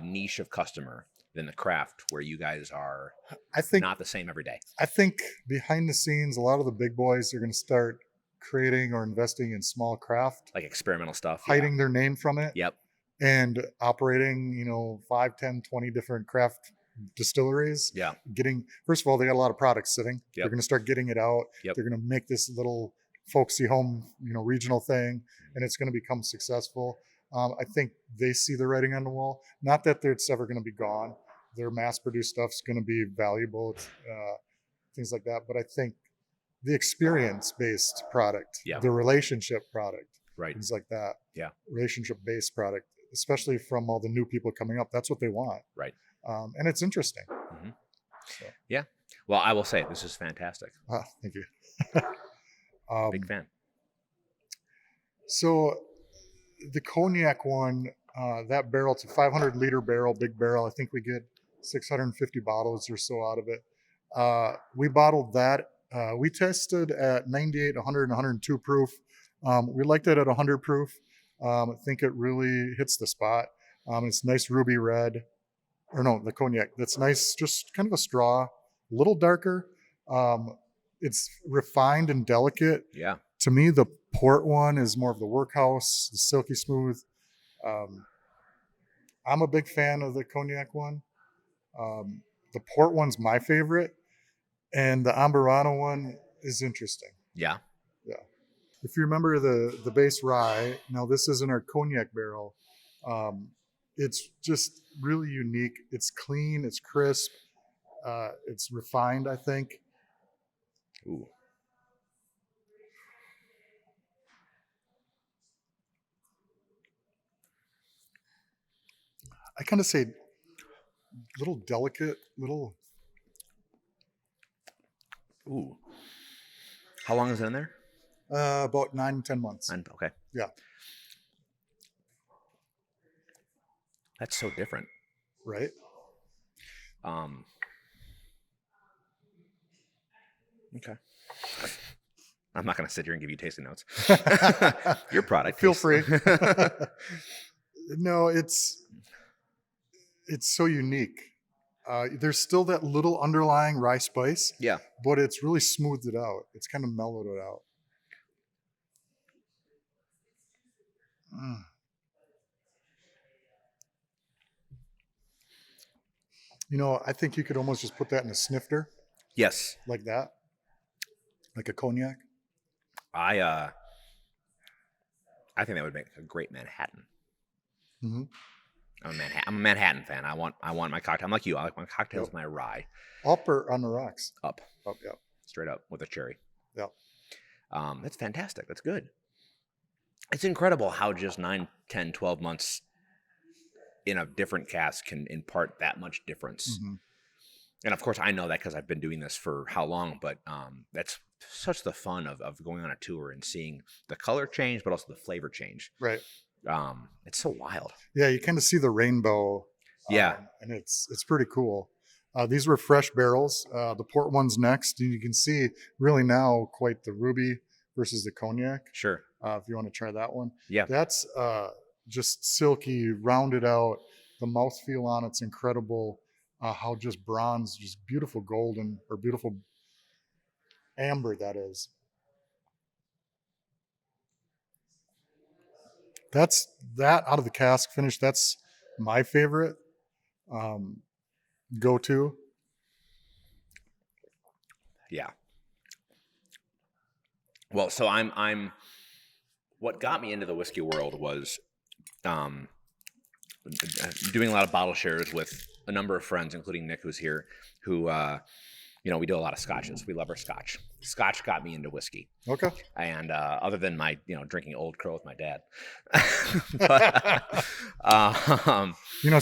niche of customer than the craft, where you guys are, I think, not the same every day. I think behind the scenes, a lot of the big boys are going to start creating or investing in small craft, like experimental stuff, hiding their name from it. Yep. And operating, 5, 10, 20 different craft distilleries. Yeah. First of all, they got a lot of products sitting. Yep. They're going to start getting it out. Yep. They're going to make this little folksy home, regional thing, and it's going to become successful. I think they see the writing on the wall. Not that it's ever going to be gone. Their mass-produced stuff's going to be valuable, things like that. But I think the experience-based product, the relationship product, right, things like that, relationship-based product, especially from all the new people coming up, that's what they want. Right. And it's interesting. Mm-hmm. So. Yeah. Well, I will say this is fantastic. Thank you. Big fan. So the cognac one, that barrel, it's a 500 liter barrel, big barrel. I think we get 650 bottles or so out of it. We bottled that. We tested at 98, 100, and 102 proof. We liked it at 100 proof. I think it really hits the spot. It's nice ruby red. Or no, the cognac. That's nice, just kind of a straw, a little darker. It's refined and delicate. Yeah. To me, the port one is more of the workhouse, the silky smooth. I'm a big fan of the cognac one. The port one's my favorite, and the amburana one is interesting. Yeah. Yeah. If you remember the base rye, now this isn't our cognac barrel. It's just really unique. It's clean. It's crisp. It's refined, I think. Ooh. I kind of say little delicate, little. Ooh. How long is it in there? About 9, 10 months. Okay. Yeah. That's so different. Right. Okay. I'm not going to sit here and give you tasting notes. Your product. Feel free. No, it's so unique. There's still that little underlying rye spice. Yeah. But it's really smoothed it out. It's kind of mellowed it out. I think you could almost just put that in a snifter. Yes. Like that. Like a cognac. I think that would make a great Manhattan. Mm-hmm. I'm a Manhattan fan. I want my cocktail. I'm like you. I like my cocktails with my rye. Up or on the rocks? Up. Up, yeah. Straight up with a cherry. Yeah. That's fantastic. That's good. It's incredible how just 9, 10, 12 months in a different cask can impart that much difference. Mm-hmm. And of course, I know that because I've been doing this for how long, but that's such the fun of going on a tour and seeing the color change, but also the flavor change. Right. It's so wild. Yeah, you kind of see the rainbow. Yeah. And it's pretty cool. These were fresh barrels. The port one's next. And you can see really now quite the ruby versus the cognac. Sure. If you want to try that one. Yeah. That's just silky, rounded out. The mouthfeel on it's incredible. How just bronze, just beautiful golden or beautiful amber that is. That's that out of the cask finish. That's my favorite go-to. Yeah. Well, so I'm what got me into the whiskey world was um, doing a lot of bottle shares with a number of friends, including Nick, who's here, who, we do a lot of scotches. We love our scotch. Scotch got me into whiskey. Okay. And other than my, drinking Old Crow with my dad. But,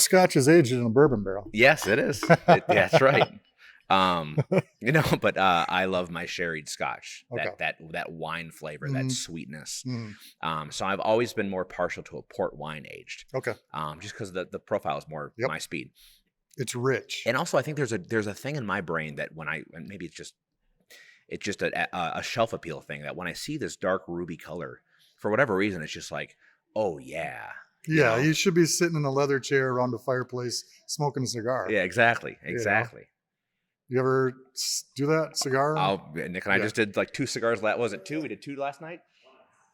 Scotch is aged in a bourbon barrel. yes, it is. That's right. But I love my sherried scotch, Okay. that wine flavor, that sweetness. So I've always been more partial to a port wine aged. Okay. Just because the profile is more my speed. It's rich. And also I think there's a thing in my brain that and maybe it's just a shelf appeal thing, that when I see this dark ruby color, for whatever reason, it's just like, oh yeah. Yeah, you should be sitting in a leather chair around the fireplace smoking a cigar. Yeah, exactly. You ever do that, cigar? Nick and I just did like 2 cigars. Was it 2? We did 2 last night.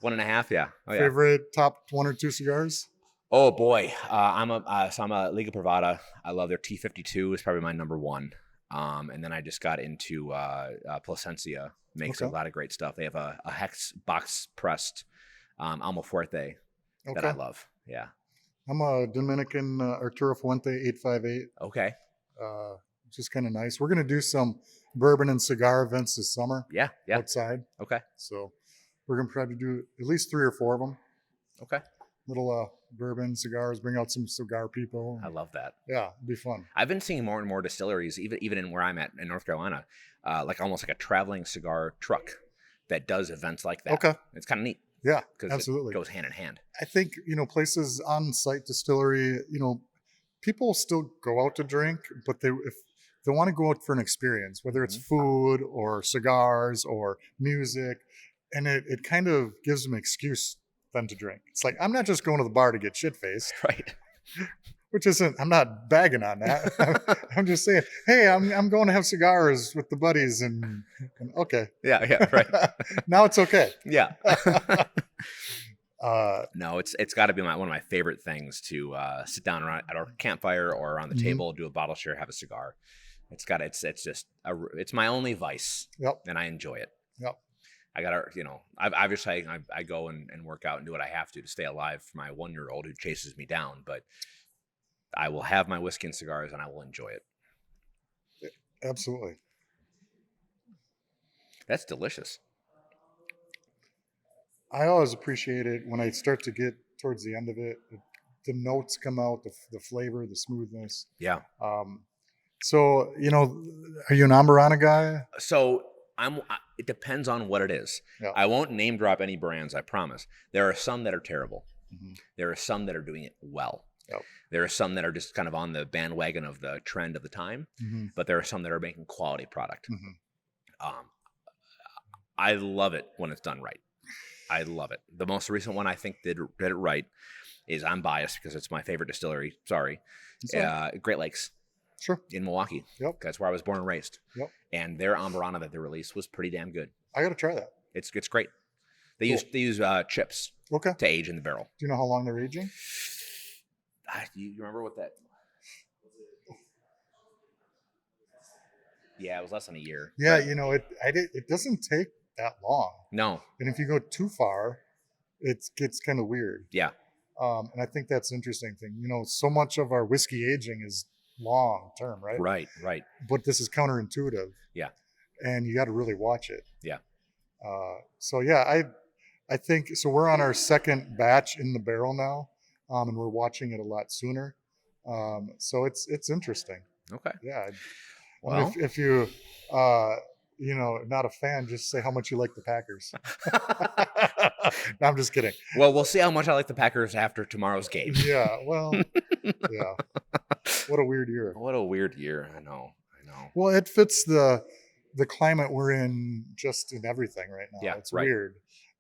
1.5. Yeah. Oh, yeah. Favorite top 1 or 2 cigars? Oh boy, I'm a Liga Privada. I love their T52. Is probably my number 1. And then I just got into Plasencia. Makes a lot of great stuff. They have a hex box pressed Almafuerte that I love. Yeah. I'm a Dominican Arturo Fuente 858. Okay. Just kind of nice. We're going to do some bourbon and cigar events this summer. Yeah. Outside. Okay. So we're going to probably do at least 3 or 4 of them. Okay. Little bourbon, cigars, bring out some cigar people. I love that. Yeah, it'd be fun. I've been seeing more and more distilleries, even in where I'm at in North Carolina, like almost like a traveling cigar truck that does events like that. Okay. It's kind of neat. Yeah, because absolutely. It goes hand in hand. I think, places on site distillery, people still go out to drink, but if they want to go out for an experience, whether it's food or cigars or music, and it kind of gives them an excuse then to drink. It's like, I'm not just going to the bar to get shit-faced. Right. Which isn't, I'm not bagging on that. I'm just saying, hey, I'm going to have cigars with the buddies and okay. Yeah, right. Now it's okay. Yeah. No, it's got to be one of my favorite things to sit down around at our campfire or around the table, do a bottle share, have a cigar. It's my only vice. Yep. And I enjoy it. Yep. I gotta, I go and work out and do what I have to stay alive for my 1-year-old who chases me down, but I will have my whiskey and cigars and I will enjoy it. Absolutely. That's delicious. I always appreciate it when I start to get towards the end of it. The notes come out, the flavor, the smoothness. Yeah. So, are you an amburana guy? So it depends on what it is. Yeah. I won't name drop any brands, I promise. There are some that are terrible. Mm-hmm. There are some that are doing it well. Yep. There are some that are just kind of on the bandwagon of the trend of the time, but there are some that are making quality product. I love it when it's done right. I love it. The most recent one I think did it right is, I'm biased because it's my favorite distillery. Sorry. Great Lakes. Sure. In Milwaukee. Yep. That's where I was born and raised. Yep. And their amburana that they released was pretty damn good. I got to try that. It's great. They use chips to age in the barrel. Do you know how long they're aging? Do you remember what that? Yeah, it was less than a year. Yeah, it doesn't take that long. No. And if you go too far, it gets kind of weird. Yeah. And I think that's an interesting thing. So much of our whiskey aging is long term, right? Right. But this is counterintuitive. Yeah. And you got to really watch it. Yeah. So yeah, I think so. We're on our second batch in the barrel now, and we're watching it a lot sooner. So it's interesting. Okay. Yeah. Well, if you not a fan, just say how much you like the Packers. No, I'm just kidding. Well, we'll see how much I like the Packers after tomorrow's game. Yeah. Well. Yeah. What a weird year. What a weird year. I know. Well, it fits the climate we're in, just in everything right now. Yeah, it's weird.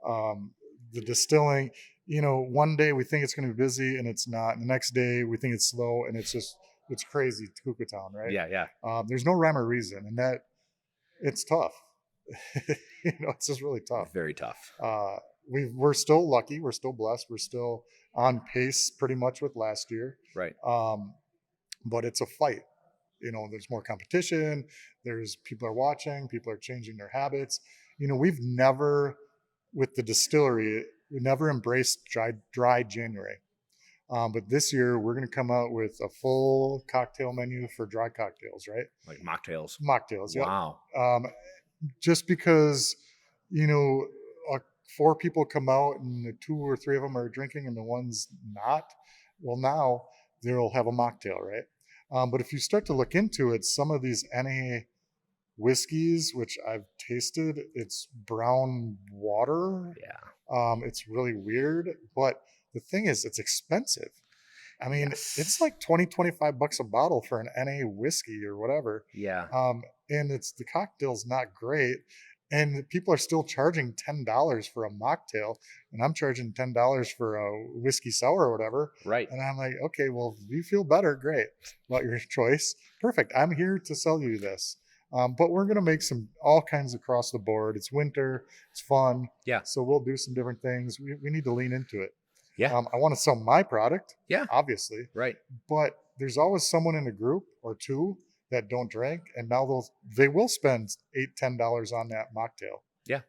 The distilling, one day we think it's going to be busy and it's not. And the next day we think it's slow and it's crazy Town, right? Yeah. There's no rhyme or reason, and that it's tough. It's just really tough. Very tough. We're still lucky. We're still blessed. We're still on pace pretty much with last year. Right. But it's a fight. there's more competition. There's people are watching, people are changing their habits. We've never, with the distillery, we never embraced dry January. But this year we're going to come out with a full cocktail menu for dry cocktails, right? Like mocktails. Mocktails. Yep. Wow. Just because, uh, 4 people come out and the 2 or 3 of them are drinking and the one's not, well, now they'll have a mocktail, right? But if you start to look into it, some of these NA whiskeys, which I've tasted, it's brown water. Yeah. It's really weird, but the thing is, it's expensive. I mean, Yes. it's like 20, 25 bucks a bottle for an NA whiskey or whatever. Yeah. And the cocktail's not great. And people are still charging $10 for a mocktail. And I'm charging $10 for a whiskey sour or whatever. Right. And I'm like, okay, well, if you feel better, great about your choice. Perfect. I'm here to sell you this. But we're going to make all kinds across the board. It's winter. It's fun. Yeah. So we'll do some different things. We need to lean into it. Yeah. I want to sell my product. Yeah. Obviously. Right. But there's always someone in the group or 2 that don't drink, and now they will spend $8-10 on that mocktail. Yeah.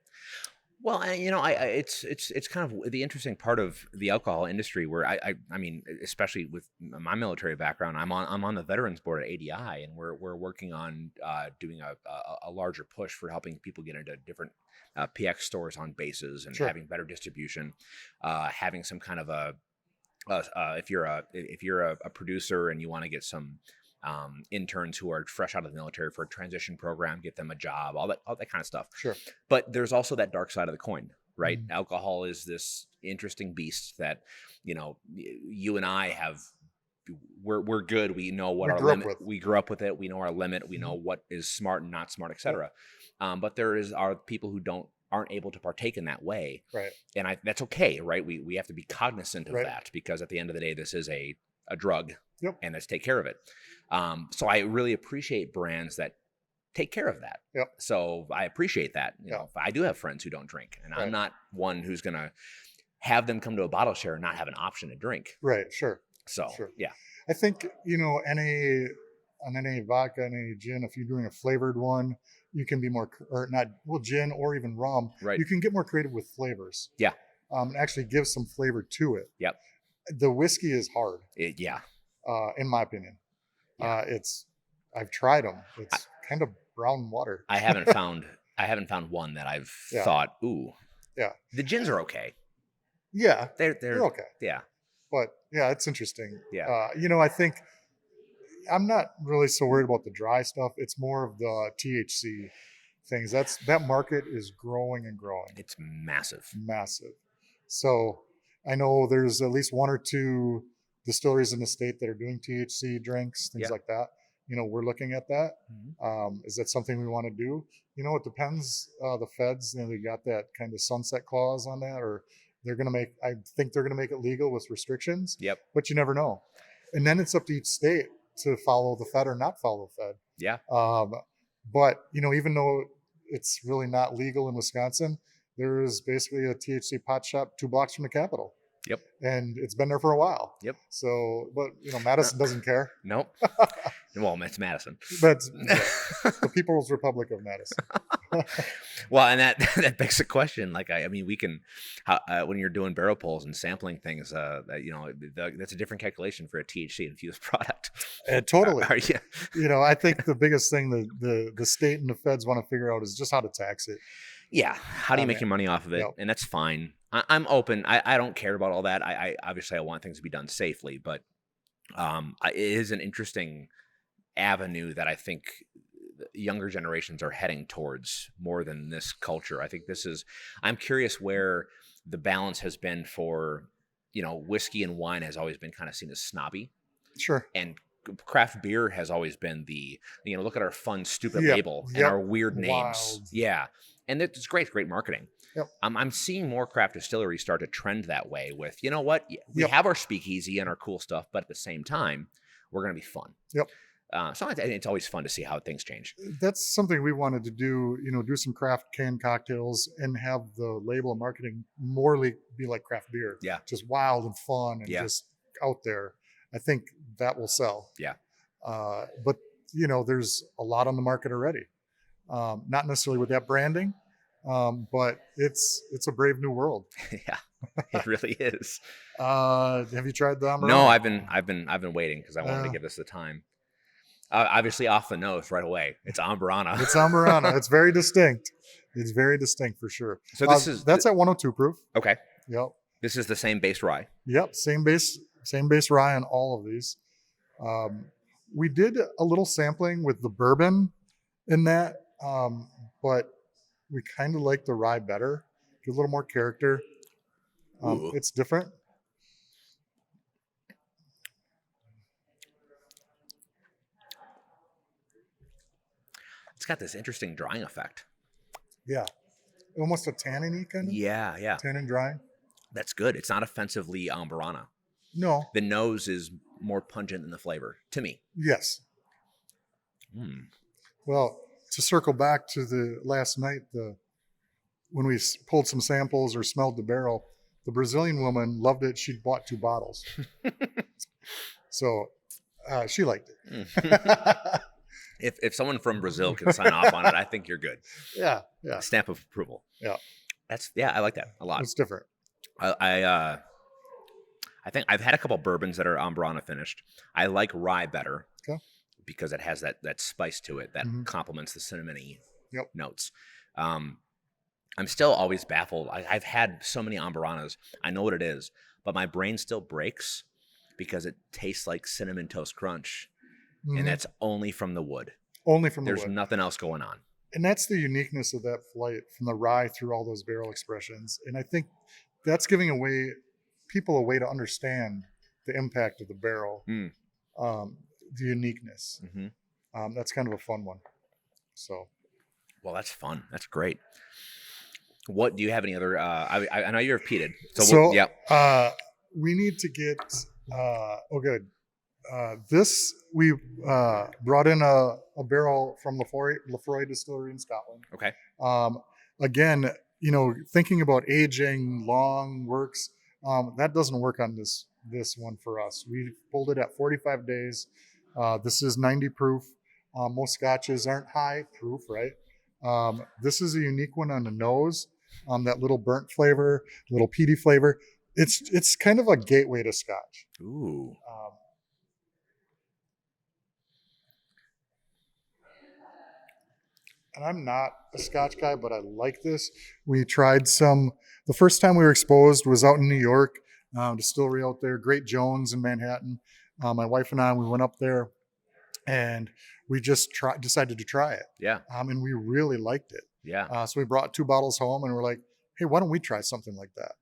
Well, it's kind of the interesting part of the alcohol industry where I mean, especially with my military background, I'm on the veterans board at ADI, and we're working on doing a larger push for helping people get into different PX stores on bases and Sure. having better distribution, having some kind of if you're a producer and you want to get some interns who are fresh out of the military for a transition program, get them a job, all that kind of stuff. Sure. But there's also that dark side of the coin, right? Mhm. Alcohol is this interesting beast that, you and I we're good. We know what our limit. We grew up with it. We know our limit. We know what is smart and not smart, etc. But there are people who aren't able to partake in that way. Right. And that's okay, right? We have to be cognizant of Right. that, because at the end of the day, this is a drug. Yep. And let's take care of it. So I really appreciate brands that take care of that. Yep. So I appreciate that. I do have friends who don't drink, and I'm not one who's going to have them come to a bottle share and not have an option to drink. Right. Sure. So, Sure. yeah. I think, NA vodka, NA gin, if you're doing a flavored one, you can be more, or not, well, gin or even rum. Right. You can get more creative with flavors. Yeah. And actually give some flavor to it. Yep. The whiskey is hard. Yeah. In my opinion. Yeah. I've tried them. It's kind of brown water. I haven't found one that I've thought, ooh. Yeah. The gins are okay. Yeah. They're okay. Yeah. But yeah, it's interesting. Yeah. I think I'm not really so worried about the dry stuff. It's more of the THC things. That market is growing and growing. It's massive. Massive. So I know there's at least 1 or 2 distilleries in the state that are doing THC drinks, things like that. We're looking at that. Mm-hmm. Is that something we want to do? It depends. The feds, they got that kind of sunset clause on that, or I think they're going to make it legal with restrictions. Yep. But you never know. And then it's up to each state to follow the Fed or not follow the Fed. Yeah. But, even though it's really not legal in Wisconsin, there is basically a THC pot shop 2 blocks from the Capitol. Yep. And it's been there for a while. Yep. So, but, Madison doesn't care. Nope. Well, it's Madison. That's the People's Republic of Madison. Well, and that begs the question. Like, I mean, we can, when you're doing barrel pulls and sampling things, that's a different calculation for a THC infused product. Totally. Yeah. I think the biggest thing the state and the feds want to figure out is just how to tax it. Yeah. How do you make your money off of it? Yep. And that's fine. I'm open. I don't care about all that. I obviously I want things to be done safely, but it is an interesting avenue that I think younger generations are heading towards more than this culture. I think I'm curious where the balance has been for, whiskey and wine has always been kind of seen as snobby. Sure. And craft beer has always been look at our fun, stupid label and our weird names. Wild. Yeah. And it's great marketing. Yep. I'm seeing more craft distilleries start to trend that way with, we have our speakeasy and our cool stuff, but at the same time, we're going to be fun. Yep. So it's always fun to see how things change. That's something we wanted to do, do some craft canned cocktails and have the label and marketing more be like craft beer. Yeah. Just wild and fun and just out there. I think that will sell. Yeah. But there's a lot on the market already. Not necessarily with that branding, but it's a brave new world. Yeah, it really is. Have you tried the amburana? No, I've been waiting because I wanted to give this the time. Obviously, off the nose right away. It's amburana. It's amburana. It's very distinct. It's very distinct for sure. So that's at 102 proof. Okay. Yep. This is the same base rye. Yep. Same base rye on all of these. We did a little sampling with the bourbon in that, but we kind of like the rye better. Give a little more character. It's different. It's got this interesting drying effect. Yeah. Almost a tannin-y kind of. Yeah. Tannin drying. That's good. It's not offensively amburana. No. The nose is more pungent than the flavor, to me. Yes. Well, to circle back to the last night, when we pulled some samples or smelled the barrel, the Brazilian woman loved it. She'd bought 2 bottles. So she liked it. If someone from Brazil can sign off on it, I think you're good. Yeah. Stamp of approval. Yeah. I like that a lot. It's different. I think I've had a couple bourbons that are amburana finished. I like rye better because it has that spice to it that complements the cinnamony notes. I'm still always baffled. I've had so many amburanas. I know what it is, but my brain still breaks because it tastes like Cinnamon Toast Crunch, and that's only from the wood. Only from the wood. There's nothing else going on. And that's the uniqueness of that flight from the rye through all those barrel expressions. And I think that's giving people a way to understand the impact of the barrel, the uniqueness. That's kind of a fun one. So, well, that's fun. That's great. What do you have any other? I know you're peated. We need to get. Good. This we brought in a barrel from Lefroy Distillery in Scotland. Okay. Again, thinking about aging long works, that doesn't work on this one for us. We pulled it at 45 days. This is 90 proof. Most scotches aren't high proof, right? This is a unique one on the nose. That little burnt flavor, little peaty flavor. It's kind of a gateway to Scotch. Ooh. And I'm not a Scotch guy, but I like this. We tried some. The first time we were exposed was out in New York, distillery out there, Great Jones in Manhattan. My wife and I, we went up there, and we just decided to try it. Yeah. And we really liked it. Yeah. So we brought 2 bottles home, and we're like, hey, why don't we try something like that?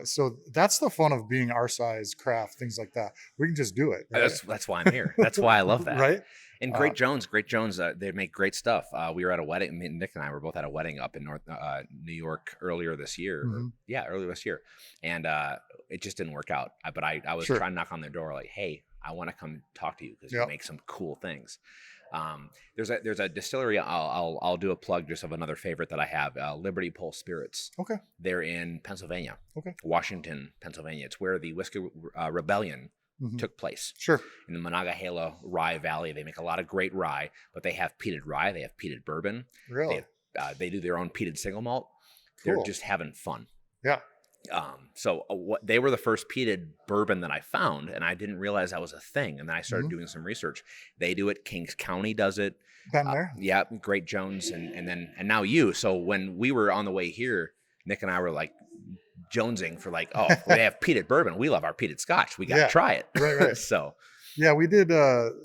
So that's the fun of being our size, craft, things like that. We can just do it. Right? That's why I'm here. That's why I love that. Right? And Great Jones, they make great stuff. We were at a wedding. Nick and I were both at a wedding up in New York earlier this year. Earlier this year. And it just didn't work out. But I was trying to knock on their door like, hey, I want to come talk to you because you make some cool things. There's a distillery. I'll do a plug just of another favorite that I have, Liberty Pole Spirits. Okay. They're in Pennsylvania. Okay. Washington, Pennsylvania. It's where the Whiskey Rebellion took place. Sure. In the Monongahela Rye Valley. They make a lot of great rye, but they have peated rye. They have peated bourbon. Really? They do their own peated single malt. Cool. They're just having fun. Yeah. They were the first peated bourbon that I found, and I didn't realize that was a thing. And then I started doing some research. They do it. Kings County does it. Been there? Yeah. Great Jones, and now you. So when we were on the way here, Nick and I were like jonesing for like, oh, they have peated bourbon. We love our peated Scotch. We got to try it. Right. So yeah, we did.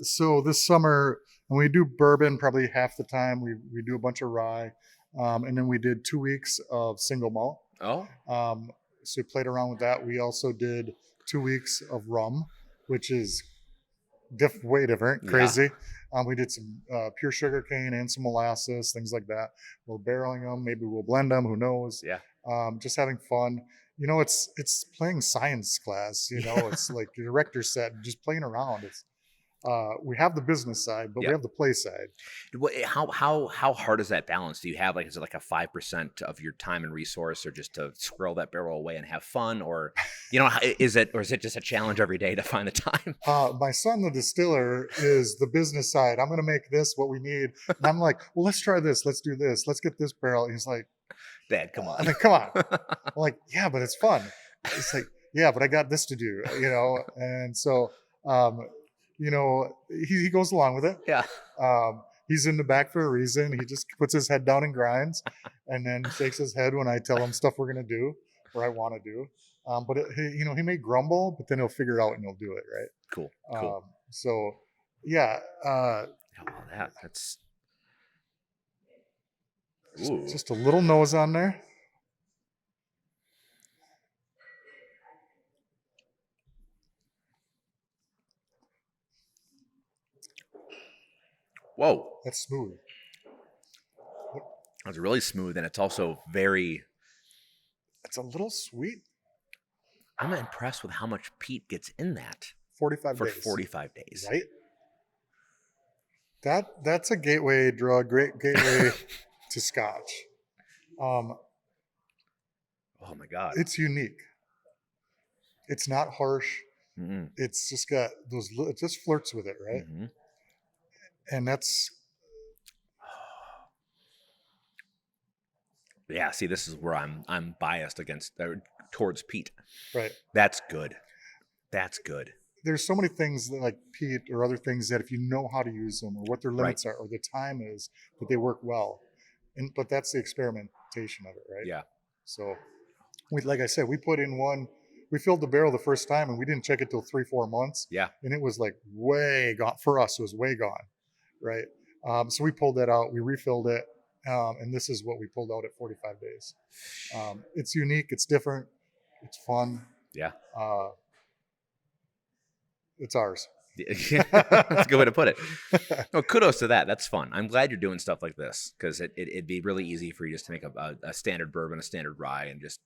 So this summer, when we do bourbon, probably half the time we do a bunch of rye, and then we did 2 weeks of single malt. Oh. So we played around with that. We also did 2 weeks of rum, which is way different, crazy. We did some pure sugar cane and some molasses, things like that. We're barreling them. Maybe we'll blend them. Who knows? Yeah. Just having fun. It's playing science class. It's like your director said, just playing around. We have the business side, but we Yeah. have the play side. How hard is that balance? Do you have like, is it like a 5% of your time and resource, or just to squirrel that barrel away and have fun, or is it just a challenge every day to find the time? My son, the distiller, is the business side. I'm going to make this what we need, and I'm like, well, let's try this, let's do this, let's get this barrel. He's like, Dad, come I'm on. like, come on. I'm like, yeah, but it's fun. It's like, yeah, but I got this to do, and so. He goes along with it. Yeah. He's in the back for a reason. He just puts his head down and grinds, and then shakes his head when I tell him stuff we're gonna do or I want to do. But he may grumble, but then he'll figure it out and he'll do it, right? Cool. So, yeah. That's just a little nose on there. Whoa. That's smooth. It's really smooth, and it's also very. It's a little sweet. I'm impressed with how much peat gets in that 45 for days. 45 days. Right? That's a gateway drug, great gateway to Scotch. Oh my God. It's unique. It's not harsh. Mm-hmm. It's just got those, it just flirts with it, right? Mm-hmm. And that's. Yeah, see, this is where I'm biased towards peat. Right. That's good. There's so many things that, like peat or other things, that if you know how to use them or what their limits are or the time is, that they work well. But that's the experimentation of it, right? Yeah. So, like I said, we filled the barrel the first time and we didn't check it till 3-4 months. Yeah. And it was like way gone. For us, it was way gone, right? So we pulled that out, we refilled it, and this is what we pulled out at 45 days. It's unique, it's different, it's fun. Yeah. It's ours. That's a good way to put it. Well, kudos to that. That's fun. I'm glad you're doing stuff like this, because it'd be really easy for you just to make a standard bourbon, a standard rye, and just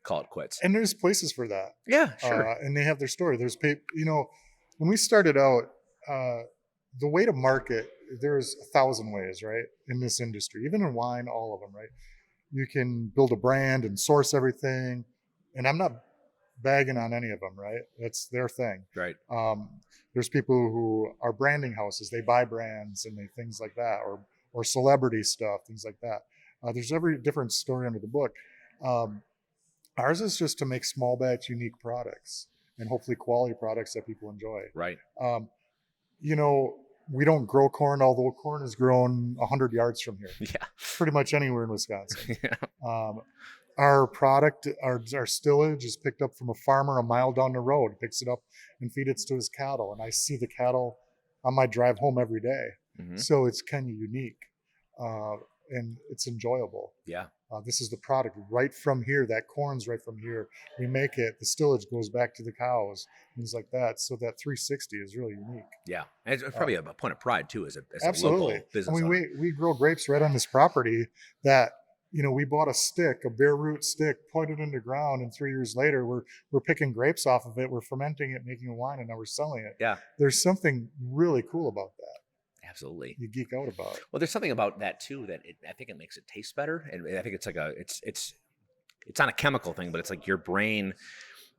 call it quits. And there's places for that. Yeah, sure. And they have their story. There's when we started out, the way to market, there's 1,000 ways, right, in this industry, even in wine, all of them, right? You can build a brand and source everything, and I'm not bagging on any of them, right? That's their thing. Right. There's people who are branding houses. They buy brands and things like that, or celebrity stuff, things like that. There's every different story under the book. Ours is just to make small batch, unique products, and hopefully quality products that people enjoy. Right. We don't grow corn, although corn is grown 100 yards from here. Yeah. Pretty much anywhere in Wisconsin. Yeah. Our product, our stillage is picked up from a farmer a mile down the road. He picks it up and feeds it to his cattle. And I see the cattle on my drive home every day. Mm-hmm. So it's kind of unique, and it's enjoyable. Yeah. This is the product right from here. That corn's right from here. We make it. The stillage goes back to the cows, things like that. So that 360 is really unique. Yeah. And it's probably a point of pride too, as a absolutely. local business. I mean, we grow grapes right on this property that, we bought a bare root stick, pointed in the ground, and 3 years later, we're picking grapes off of it, we're fermenting it, making wine, and now we're selling it. Yeah. There's something really cool about that. Absolutely. You geek out about it. Well, there's something about that too that I think it makes it taste better, and I think it's like it's not a chemical thing, but it's like your brain.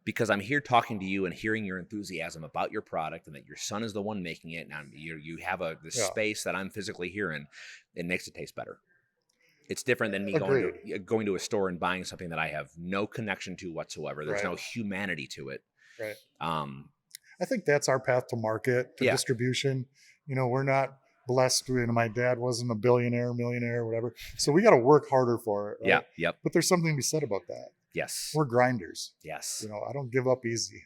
Because I'm here talking to you and hearing your enthusiasm about your product, and that your son is the one making it, and you have this space that I'm physically here in. It makes it taste better. It's different than me going to a store and buying something that I have no connection to whatsoever. There's no humanity to it. Right. I think that's our path to market, to distribution. We're not blessed. My dad wasn't a billionaire, millionaire, whatever. So we got to work harder for it. Right? Yeah. Yep. But there's something to be said about that. Yes. We're grinders. Yes. I don't give up easy.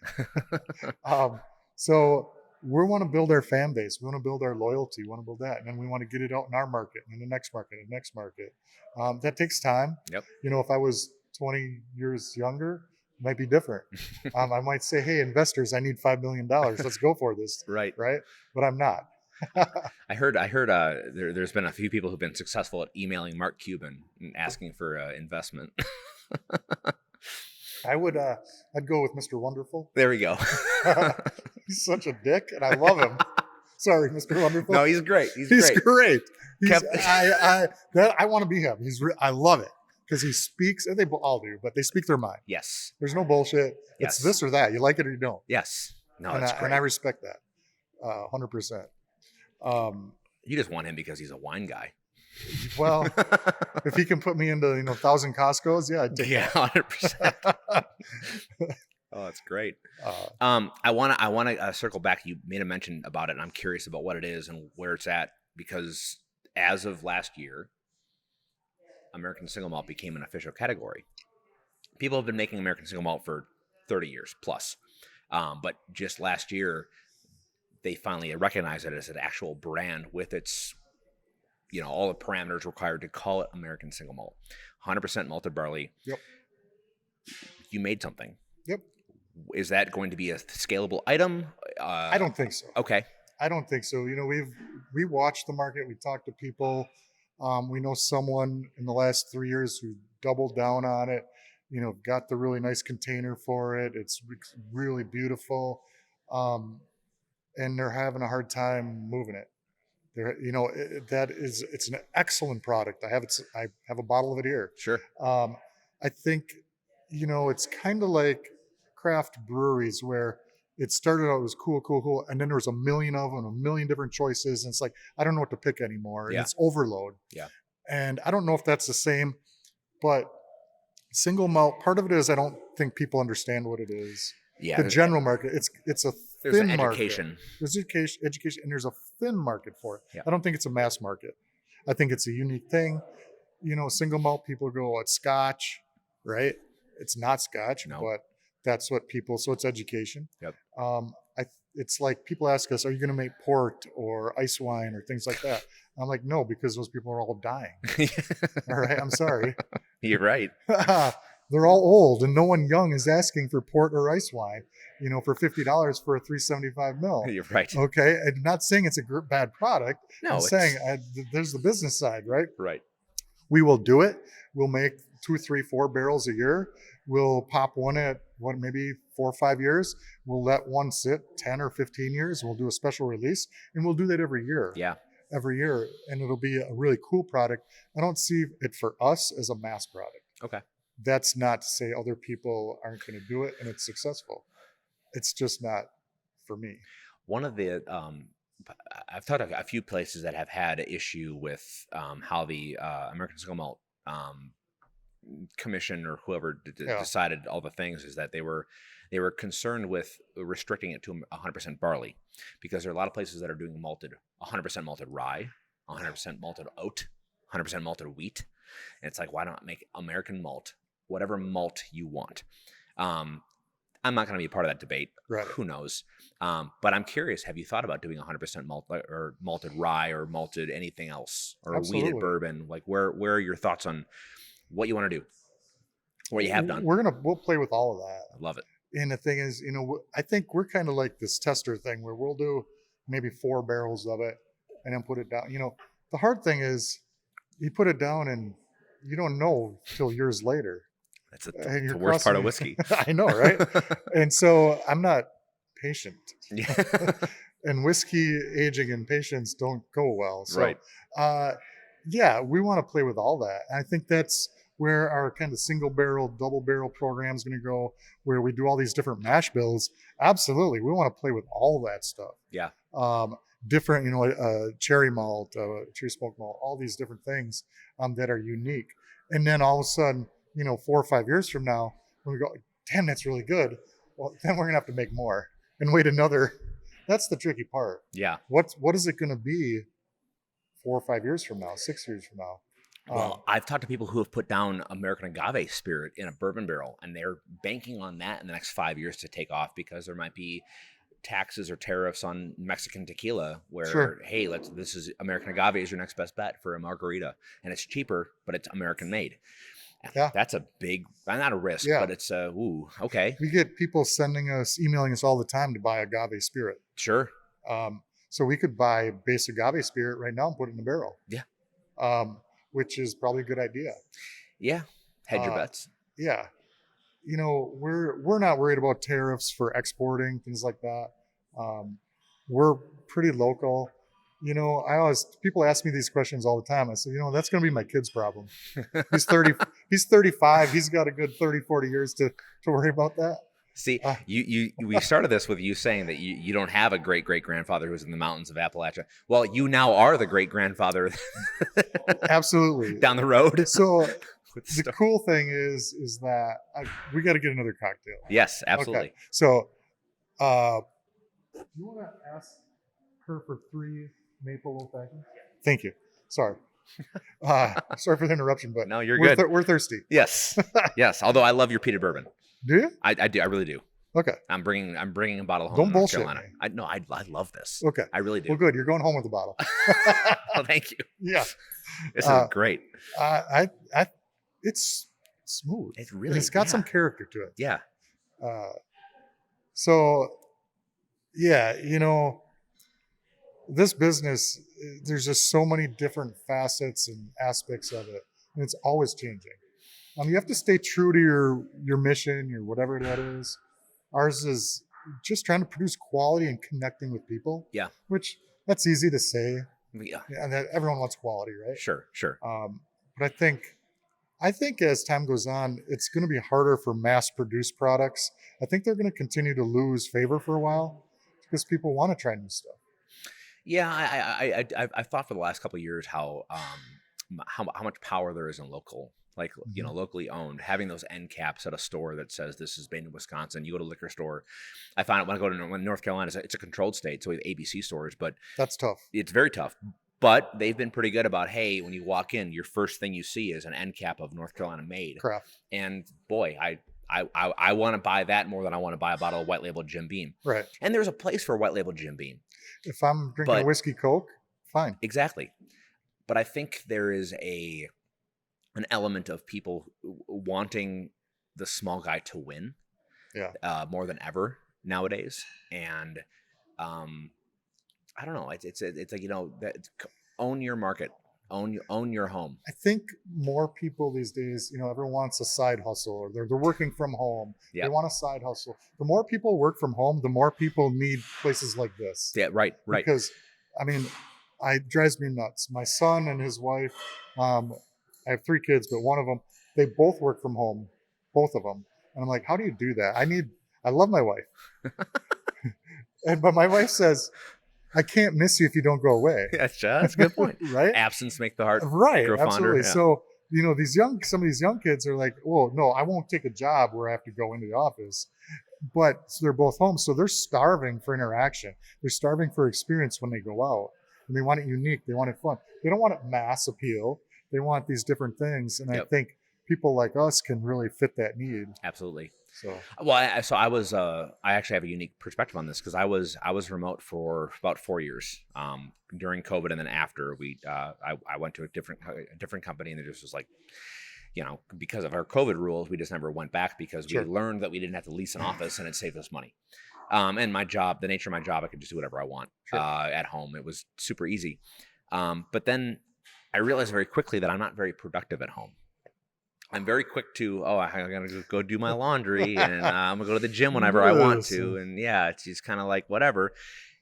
So we want to build our fan base. We want to build our loyalty. We want to build that. And then we want to get it out in our market and the next market and the next market. That takes time. Yep. If I was 20 years younger, it might be different. I might say, hey, investors, I need $5 million. Let's go for this. Right. But I'm not. I heard there's been a few people who've been successful at emailing Mark Cuban and asking for investment. I'd go with Mr. Wonderful. There we go. He's such a dick, and I love him. Sorry, Mr. Wonderful. No, he's great. He's great. Kept- I want to be him. I love it because he speaks, and they all do, but they speak their mind. Yes. There's no bullshit. Yes. It's this or that. You like it or you don't. Yes. No, and that's great. And I respect that 100%. You just want him because he's a wine guy. Well, if he can put me into 1,000 Costco's, yeah, I'd take that. 100%. Oh, that's great. I want to circle back. You made a mention about it, and I'm curious about what it is and where it's at, because as of last year, American single malt became an official category. People have been making American single malt for 30 years plus, but just last year, they finally recognized it as an actual brand with its, all the parameters required to call it American single malt. 100% malted barley. Yep. You made something. Yep. Is that going to be a scalable item? I don't think so. Okay. I don't think so. We watched the market. We talked to people. We know someone in the last 3 years who doubled down on it. Got the really nice container for it. It's really beautiful, and they're having a hard time moving it. It's an excellent product. I have a bottle of it here. Sure. I think, it's kind of like craft breweries where it started out, it was cool. And then there was a million of them, a million different choices. And it's like, I don't know what to pick anymore. And it's overload. Yeah. And I don't know if that's the same, but single malt, part of it is I don't think people understand what it is. Yeah. The general market, it's a there's thin an market. Education, and there's a thin market for it. Yeah. I don't think it's a mass market. I think it's a unique thing. Single malt people go, it's Scotch, right? It's not Scotch, but that's what people. So it's education. Yep. It's like people ask us, "Are you going to make port or ice wine or things like that?" I'm like, no, because those people are all dying. All right, I'm sorry. You're right. They're all old, and no one young is asking for port or ice wine, for $50 for a 375 mil. You're right. Okay, I'm not saying it's a bad product. No, I'm saying there's the business side, right? Right. We will do it. We'll make 2, 3, 4 barrels a year. We'll pop one at maybe 4 or 5 years. We'll let one sit 10 or 15 years. We'll do a special release, and we'll do that every year. Yeah. Every year, and it'll be a really cool product. I don't see it for us as a mass product. Okay. That's not to say other people aren't going to do it and it's successful. It's just not for me. One of the I've thought of a few places that have had an issue with how the American Single Malt Commission or whoever decided all the things, is that they were concerned with restricting it to 100% barley, because there are a lot of places that are doing 100% malted rye, 100% malted oat, 100% malted wheat, and it's like, why not make American malt, whatever malt you want? I'm not going to be a part of that debate. Right. Who knows? But I'm curious, have you thought about doing 100% malt or malted rye or malted anything else, or Absolutely. a wheated bourbon? Like, where are your thoughts on what you want to do, what you have done? We'll play with all of that. I love it. And the thing is, I think we're kind of like this tester thing where we'll do maybe 4 barrels of it and then put it down. The hard thing is you put it down and you don't know till years later. That's the worst part of whiskey. I know, right? And so I'm not patient. Yeah. And whiskey aging and patience don't go well. So, right. We want to play with all that. And I think that's where our kind of single barrel, double barrel program is going to go, where we do all these different mash bills. Absolutely. We want to play with all that stuff. Yeah. Different, cherry malt, cherry smoked malt, all these different things that are unique. And then all of a sudden, 4 or 5 years from now, when we go, damn, that's really good. Well, then we're going to have to make more and wait another. That's the tricky part. Yeah. What is it going to be 4 or 5 years from now, 6 years from now? Well, I've talked to people who have put down American agave spirit in a bourbon barrel, and they're banking on that in the next 5 years to take off, because there might be taxes or tariffs on Mexican tequila where, sure. Hey, this is American agave is your next best bet for a margarita, and it's cheaper, but it's American made. Yeah. That's a big, not a risk, but it's okay. We get people emailing us all the time to buy agave spirit. Sure. So we could buy base agave spirit right now and put it in the barrel. Yeah. Which is probably a good idea. Yeah. Hedge your bets. Yeah. We're not worried about tariffs for exporting, things like that. we're pretty local. People ask me these questions all the time. I say, that's going to be my kid's problem. He's 30, he's 35. He's got a good 30, 40 years to worry about that. See, we started this with you saying that you don't have a great-great-grandfather who's in the mountains of Appalachia. Well, you now are the great-grandfather. Absolutely. Down the road. So the cool thing is that we got to get another cocktail. Yes, absolutely. Okay. So you want to ask her for 3 maple old fashions? Thank you. Sorry. Sorry for the interruption, but no, you're good. We're thirsty. Yes. Yes. Although I love your peated bourbon. Do you? I do. I really do. Okay. I'm bringing a bottle home. Don't bullshit Carolina. me. I love this. Okay. I really do. Well, good. You're going home with a bottle. Well, thank you. Yeah. This is great. It's smooth. It's got some character to it. Yeah. So, yeah, this business, there's just so many different facets and aspects of it, and it's always changing. You have to stay true to your mission, or whatever that is. Ours is just trying to produce quality and connecting with people. Yeah. Which that's easy to say. Yeah. And that everyone wants quality, right? Sure. But I think as time goes on, it's going to be harder for mass-produced products. I think they're going to continue to lose favor for a while because people want to try new stuff. Yeah, I've thought for the last couple of years how much power there is in local, like locally owned. Having those end caps at a store that says this is made in Wisconsin. You go to a liquor store. I find it when I go to North Carolina, it's a controlled state, so we have ABC stores, but that's tough. It's very tough. But they've been pretty good about, hey, when you walk in, your first thing you see is an end cap of North Carolina made. Craft. And boy, I want to buy that more than I want to buy a bottle of white label Jim Beam. Right. And there's a place for white label Jim Beam. If I'm drinking a whiskey Coke, fine. Exactly. But I think there is an element of people wanting the small guy to win. Yeah. More than ever nowadays. And I don't know. It's like, own your market, own your home. I think more people these days, everyone wants a side hustle, or they're working from home. Yep. They want a side hustle. The more people work from home, the more people need places like this. Yeah, right. Because, it drives me nuts. My son and his wife, I have 3 kids, but one of them, they both work from home, both of them. And I'm like, how do you do that? I love my wife. But my wife says, I can't miss you if you don't go away. That's a good point. Right? Absence make the heart grow fonder. Absolutely. Yeah. So, some of these young kids are like, well, no, I won't take a job where I have to go into the office. But so they're both home. So they're starving for interaction. They're starving for experience when they go out. And they want it unique. They want it fun. They don't want it mass appeal. They want these different things. And I think people like us can really fit that need. Absolutely. So, well, I actually have a unique perspective on this because I was remote for about 4 years during COVID, and then after I went to a different company, and it just was like, because of our COVID rules, we just never went back because we learned that we didn't have to lease an office and it saved us money. And my job, the nature of my job, I could just do whatever I want at home. It was super easy. But then I realized very quickly that I'm not very productive at home. I'm very quick to, I'm going to go do my laundry and I'm going to go to the gym whenever I want to. And it's just kind of like whatever.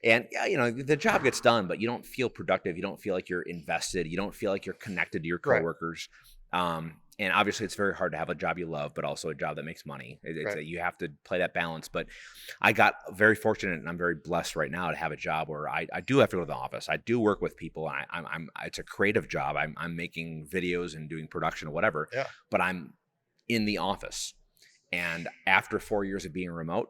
And, the job gets done, but you don't feel productive. You don't feel like you're invested. You don't feel like you're connected to your coworkers. Right. And obviously it's very hard to have a job you love, but also a job that makes money. You have to play that balance. But I got very fortunate, and I'm very blessed right now to have a job where I do have to go to the office. I do work with people. It's a creative job. I'm making videos and doing production or whatever, but I'm in the office. And after 4 years of being remote,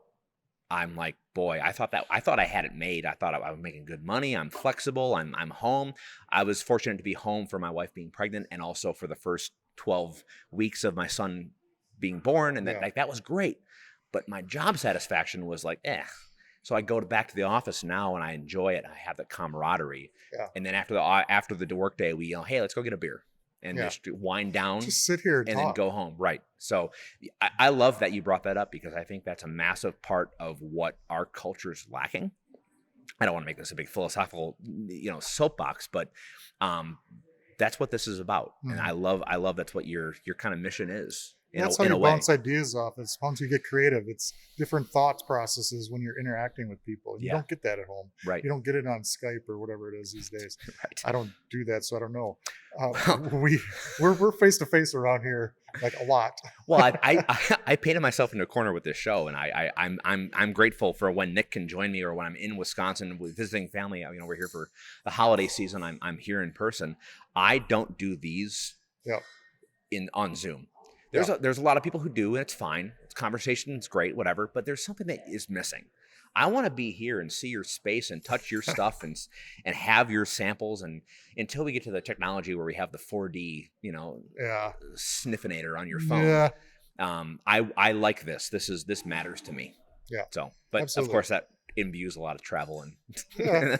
I'm like, boy, I thought I had it made. I thought I was making good money. I'm flexible. I'm home. I was fortunate to be home for my wife being pregnant, and also for the first 12 weeks of my son being born. And that was great. But my job satisfaction was like, So I go back to the office now and I enjoy it. I have the camaraderie. Yeah. And then after the work day, we yell, hey, let's go get a beer and just wind down. Just sit here and then go home. Right. So I love that you brought that up because I think that's a massive part of what our culture is lacking. I don't want to make this a big philosophical, soapbox, but that's what this is about. Mm-hmm. And I love that's what your kind of mission is. That's how in you a way. bounce ideas off. It's once you get creative, it's different thought processes when you're interacting with people. You don't get that at home. Right. You don't get it on Skype or whatever it is these days. Right. I don't do that, so I don't know. We're face to face around here like a lot. Well, I painted myself into a corner with this show, and I'm grateful for when Nick can join me, or when I'm in Wisconsin visiting family. You know, we're here for the holiday season. I'm here in person. I don't do these on Zoom. There's a lot of people who do, and it's fine. It's conversation, it's great, whatever. But there's something that is missing. I want to be here and see your space and touch your stuff and have your samples. And until we get to the technology where we have the 4D, sniffinator on your phone. Yeah. I like this. This matters to me. Yeah. So, but absolutely. Of course that imbues a lot of travel and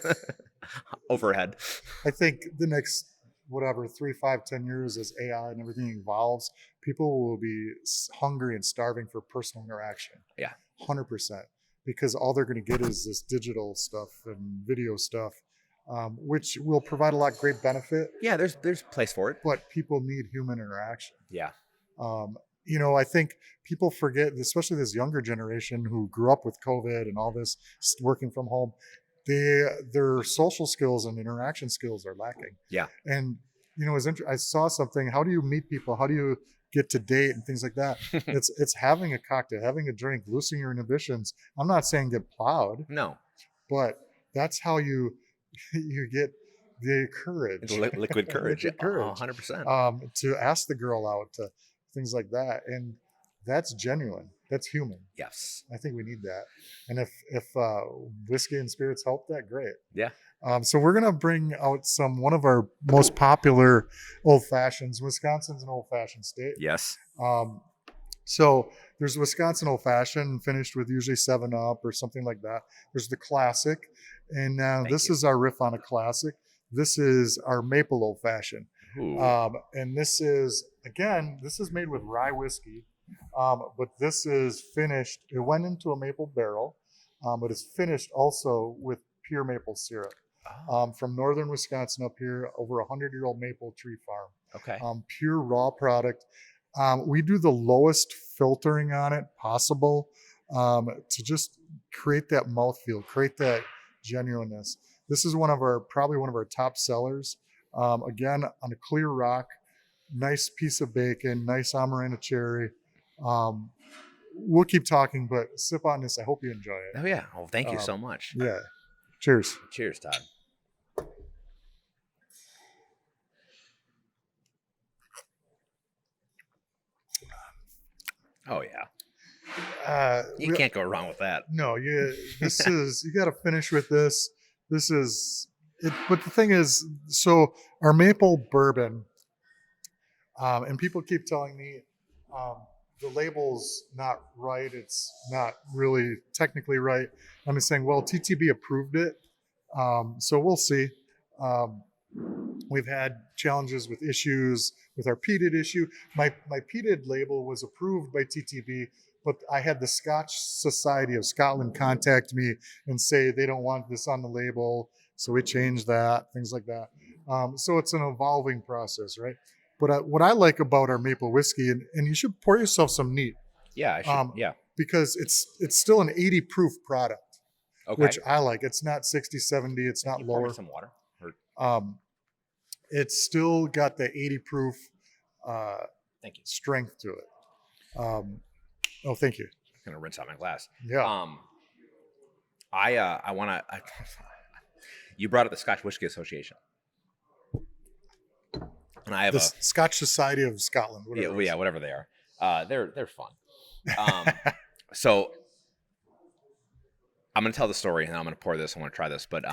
overhead. I think the next 3, 5, 10 years, as AI and everything evolves, people will be hungry and starving for personal interaction. Yeah. 100%. Because all they're going to get is this digital stuff and video stuff, which will provide a lot of great benefit. Yeah, there's place for it. But people need human interaction. Yeah. I think people forget, especially this younger generation who grew up with COVID and all this working from home, their social skills and interaction skills are lacking. Yeah. And, I saw something, how do you meet people? How do you get to date and things like that? It's having a cocktail, having a drink, loosening your inhibitions. I'm not saying get plowed. No. But that's how you get the courage. Liquid courage. Liquid courage. 100%. To ask the girl out, to things like that. And that's genuine. That's human. Yes. I think we need that. And if whiskey and spirits help that, great. Yeah. So we're going to bring out one of our most popular old fashions. Wisconsin's an old fashioned state. Yes. So there's Wisconsin old fashioned finished with usually 7-Up or something like that. There's the classic. And this is our riff on a classic. This is our maple old fashioned. And this is made with rye whiskey. But this is finished. It went into a maple barrel, but it's finished also with pure maple syrup. From northern Wisconsin up here, over 100-year-old maple tree farm. Okay. Pure raw product. We do the lowest filtering on it possible to just create that mouthfeel, create that genuineness. This is probably one of our top sellers. Again, on a clear rock, nice piece of bacon, nice amburana cherry. We'll keep talking, but sip on this. I hope you enjoy it. Oh yeah. Well, thank you so much. Yeah. Cheers. Cheers, Todd. Oh yeah. You can't go wrong with that. No, you got to finish with this. This is it. But the thing is, so our maple bourbon, and people keep telling me, the label's not right. It's not really technically right. I'm just saying, well, TTB approved it. So we'll see. We've had challenges with issues with our peated issue. My peated label was approved by TTB, but I had the Scotch Society of Scotland contact me and say they don't want this on the label. So we changed that, things like that. So it's an evolving process, right? But what I like about our maple whiskey, and you should pour yourself some neat. Yeah, I should. Yeah. Because it's still an 80 proof product, okay. Which I like. It's not 60, 70. It's not lower. Pour me some water. It's still got the 80 proof thank you. Strength to it. Thank you. I'm going to rinse out my glass. Yeah. I want to, you brought up the Scotch Whisky Association. And I have the Scotch Society of Scotland. Whatever they are. They're fun. So I'm going to tell the story and then I'm going to pour this. I want to try this, but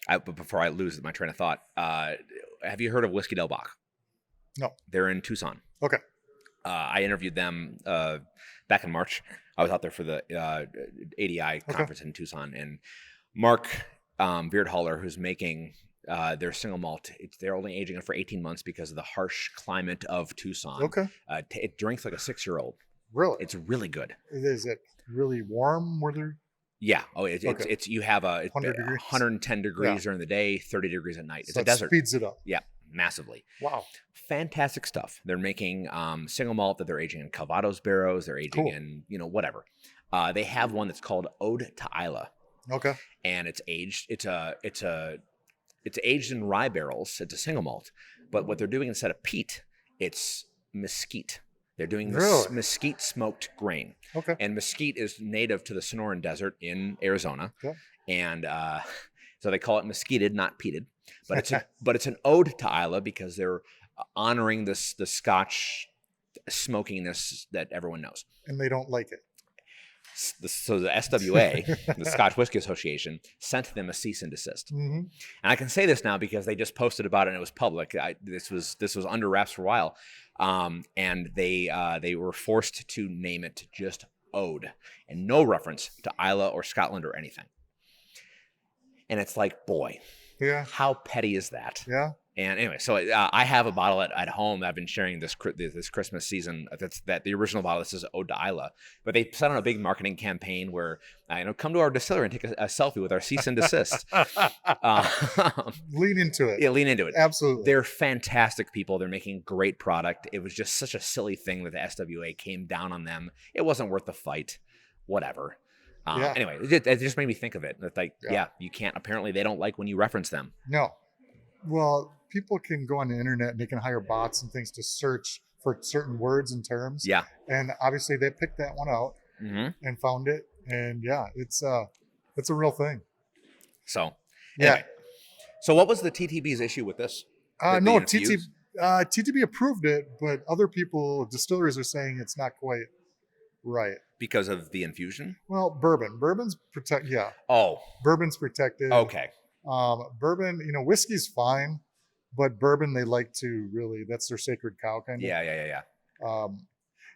but before I lose my train of thought, have you heard of Whiskey Del Bach? No. They're in Tucson. Okay. I interviewed them back in March. I was out there for the ADI conference in Tucson, and Mark Beardhaller, who's making their single malt, they're only aging it for 18 months because of the harsh climate of Tucson. Okay. It drinks like a 6-year-old. Really? It's really good. Is it really warm? Yeah. Oh, it's you have 100 degrees? 110 degrees during the day, 30 degrees at night. It's so a desert. Speeds it up. Yeah. massively. Wow. Fantastic stuff. They're making single malt that they're aging in Calvados barrels. They're aging Cool. in, whatever. They have one that's called Ode to Isla, Okay. and it's aged. It's aged in rye barrels. It's a single malt, but what they're doing instead of peat, it's mesquite. They're doing Really? mesquite smoked grain. Okay. And mesquite is native to the Sonoran Desert in Arizona, and so they call it mesquited, not peated. But it's an ode to Isla because they're honoring the Scotch smokiness that everyone knows. And they don't like it. So the SWA, the Scotch Whisky Association, sent them a cease and desist. Mm-hmm. And I can say this now because they just posted about it and it was public. This was under wraps for a while, and they were forced to name it just Ode and no reference to Isla or Scotland or anything. And it's like, boy, Yeah. how petty is that? Yeah. And anyway, so I have a bottle at home that I've been sharing this Christmas season. That's the original bottle. This is Ode to Isla. But they set on a big marketing campaign where, come to our distillery and take a selfie with our cease and desist. Lean into it. Yeah, lean into it. Absolutely. They're fantastic people. They're making great product. It was just such a silly thing that the SWA came down on them. It wasn't worth the fight. Whatever. Anyway, it just made me think of it. It's like, you can't. Apparently, they don't like when you reference them. No. Well, people can go on the internet and they can hire bots and things to search for certain words and terms. Yeah. And obviously they picked that one out and found it. And it's a real thing. So, anyway. So what was the TTB's issue with this? No, TTB approved it, but other distilleries are saying it's not quite right. Because of the infusion? Well, bourbon's protected. Yeah. Oh. Bourbon's protected. Okay. Bourbon, whiskey's fine, but bourbon, they like to really, that's their sacred cow kind of. Yeah.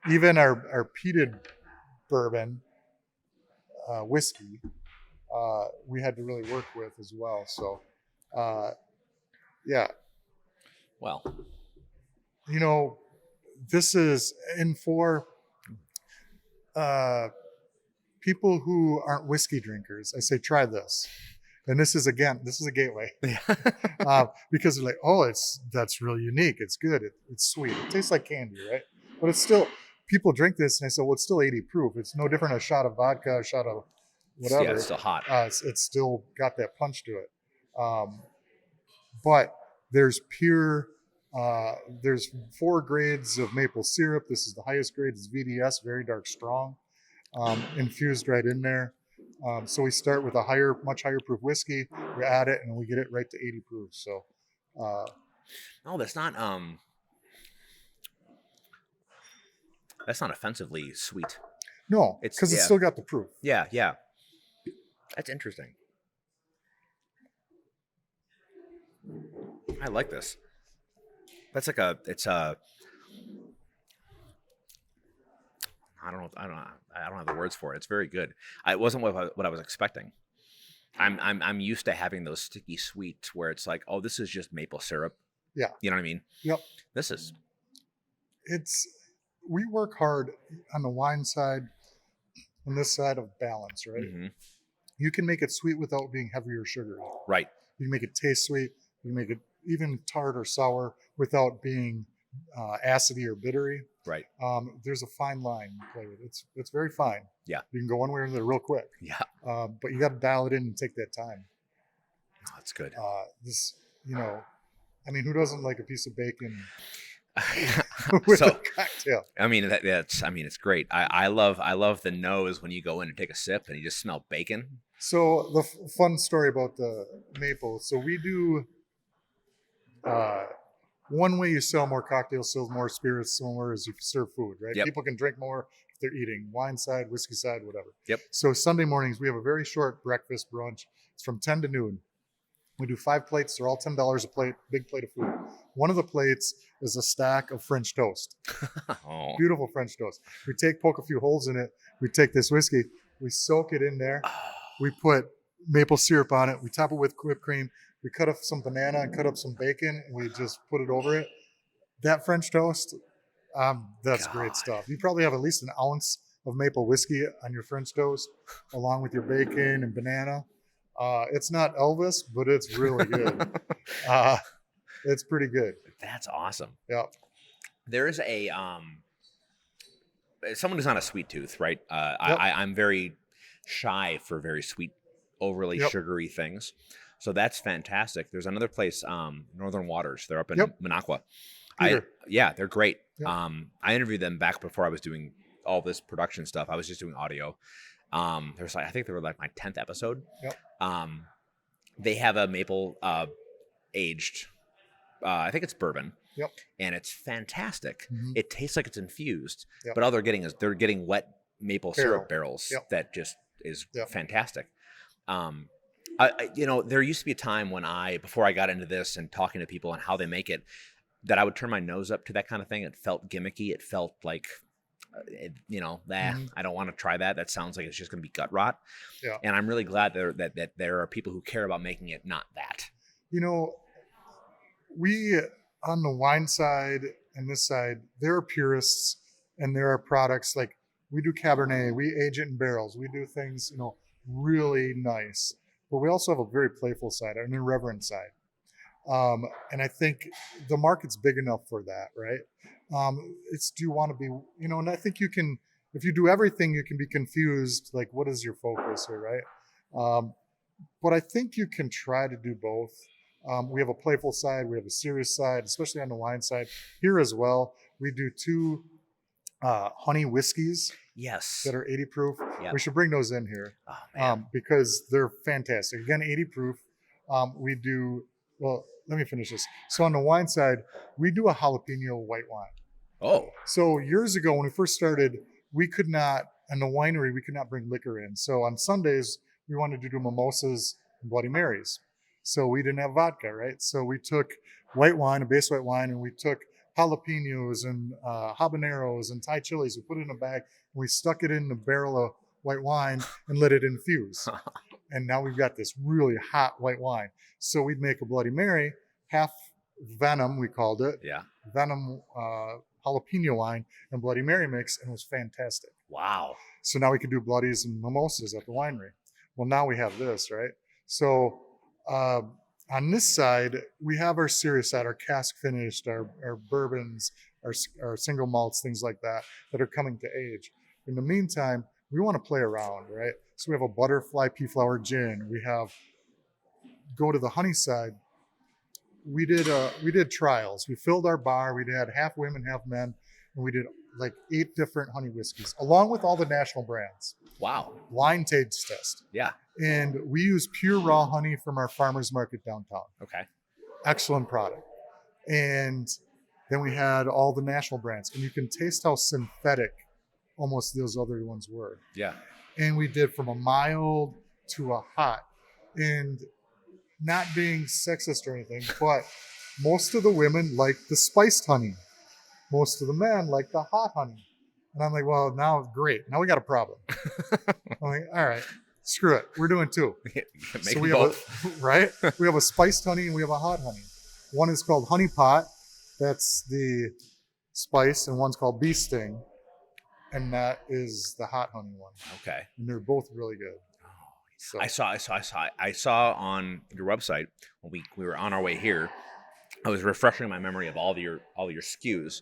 Even our peated bourbon, whiskey, we had to really work with as well. So, Well, this is for people who aren't whiskey drinkers. I say, try this. And this is a gateway because they're like, that's really unique. It's good. It's sweet. It tastes like candy, right? But it's still, people drink this and I say, well, it's still 80 proof. It's no different a shot of vodka, a shot of whatever. Yeah, it's still hot. It's still got that punch to it. But there's there's 4 grades of maple syrup. This is the highest grade. It's VDS, very dark strong, infused right in there. So we start with a much higher proof whiskey. We add it, and we get it right to 80 proof. So, no, that's not offensively sweet. No, because it's still got the proof. Yeah, that's interesting. I like this. That's like I don't have the words for it. It's very good. It wasn't what I was expecting. I'm used to having those sticky sweets where it's like, oh, this is just maple syrup. Yeah. You know what I mean? Yep. We work hard on the wine side, on this side of balance, right? Mm-hmm. You can make it sweet without being heavy or sugary. Right. You can make it taste sweet. You can make it even tart or sour without being acidy or bittery. Right. There's a fine line to play with. It's very fine. Yeah. You can go one way or the other real quick. Yeah. But you got to dial it in and take that time. Oh, that's good. Who doesn't like a piece of bacon with a cocktail? It's great. I love the nose when you go in and take a sip and you just smell bacon. So the fun story about the maple. So we do one way you sell more cocktails, sell more spirits, somewhere is you serve food, right? Yep. People can drink more if they're eating wine side, whiskey side, whatever. Yep. So Sunday mornings, we have a very short breakfast brunch. It's from 10 to noon. We do 5 plates. They're all $10 a plate, big plate of food. One of the plates is a stack of French toast. Oh. Beautiful French toast. We poke a few holes in it. We take this whiskey. We soak it in there. We put maple syrup on it. We top it with whipped cream. We cut up some banana and cut up some bacon, and we just put it over it. That French toast, that's great stuff. You probably have at least an ounce of maple whiskey on your French toast, along with your bacon and banana. It's not Elvis, but it's really good. It's pretty good. That's awesome. Yeah. There's a someone who's not a sweet tooth, right? Yep. I'm very shy for very sweet, overly Yep. sugary things. So that's fantastic. There's another place, Northern Waters. They're up in Yep. Minocqua. Peter. Yeah, they're great. Yep. I interviewed them back before I was doing all this production stuff. I was just doing audio. There's I think they were like my 10th episode. Yep. They have a maple aged, I think it's bourbon. Yep. And it's fantastic. Mm-hmm. It tastes like it's infused, Yep. but all they're getting wet maple syrup barrels. Yep. That just is Yep. fantastic. There used to be a time when before I got into this and talking to people and how they make it, that I would turn my nose up to that kind of thing. It felt gimmicky. It felt like, Mm-hmm. I don't want to try that. That sounds like it's just going to be gut rot. Yeah. And I'm really glad that there are people who care about making it not that. We, on the wine side and this side, there are purists and there are products like we do Cabernet, we age it in barrels, we do things, really nice. But we also have a very playful side, an irreverent side. And I think the market's big enough for that, right? Do you want to be, and I think you can, if you do everything, you can be confused, like what is your focus here, right? But I think you can try to do both. We have a playful side, we have a serious side, especially on the wine side. Here as well, we do 2 honey whiskeys. Yes. That are 80 proof. Yep. We should bring those in here. Oh, man. Because they're fantastic. Again, 80 proof. Let me finish this. So on the wine side, we do a jalapeno white wine. Oh. So years ago when we first started, we could not, in the winery, we could not bring liquor in. So on Sundays, we wanted to do mimosas and Bloody Marys. So we didn't have vodka, right? So we took white wine, a base white wine, and we took jalapenos and habaneros and Thai chilies. We put it in a bag and we stuck it in the barrel of white wine and let it infuse. And now we've got this really hot white wine. So we'd make a Bloody Mary, half Venom, we called it. Yeah. Venom jalapeno wine and Bloody Mary mix, and it was fantastic. Wow. So now we could do bloodies and mimosas at the winery. Well, now we have this, right? So on this side, we have our serious side, our cask finished, our bourbons, our single malts, things like that are coming to age. In the meantime, we want to play around, right? So we have a butterfly pea flower gin. We have, go to the honey side. We did trials. We filled our bar. We had half women, half men, and we did like 8 different honey whiskeys, along with all the national brands. Wow. Blind taste test. Yeah. And we use pure raw honey from our farmer's market downtown. Okay. Excellent product. And then we had all the national brands, and you can taste how synthetic almost those other ones were. Yeah. And we did from a mild to a hot. And not being sexist or anything, but most of the women like the spiced honey. Most of the men like the hot honey. And I'm like, well, now great. Now we got a problem. I'm like, all right, screw it. We're doing 2. So we have right? We have a spiced honey and we have a hot honey. One is called Honey Pot. That's the spice. And one's called Bee Sting. And that is the hot honey one. Okay. And they're both really good. So. I saw on your website when we were on our way here. I was refreshing my memory of all your SKUs,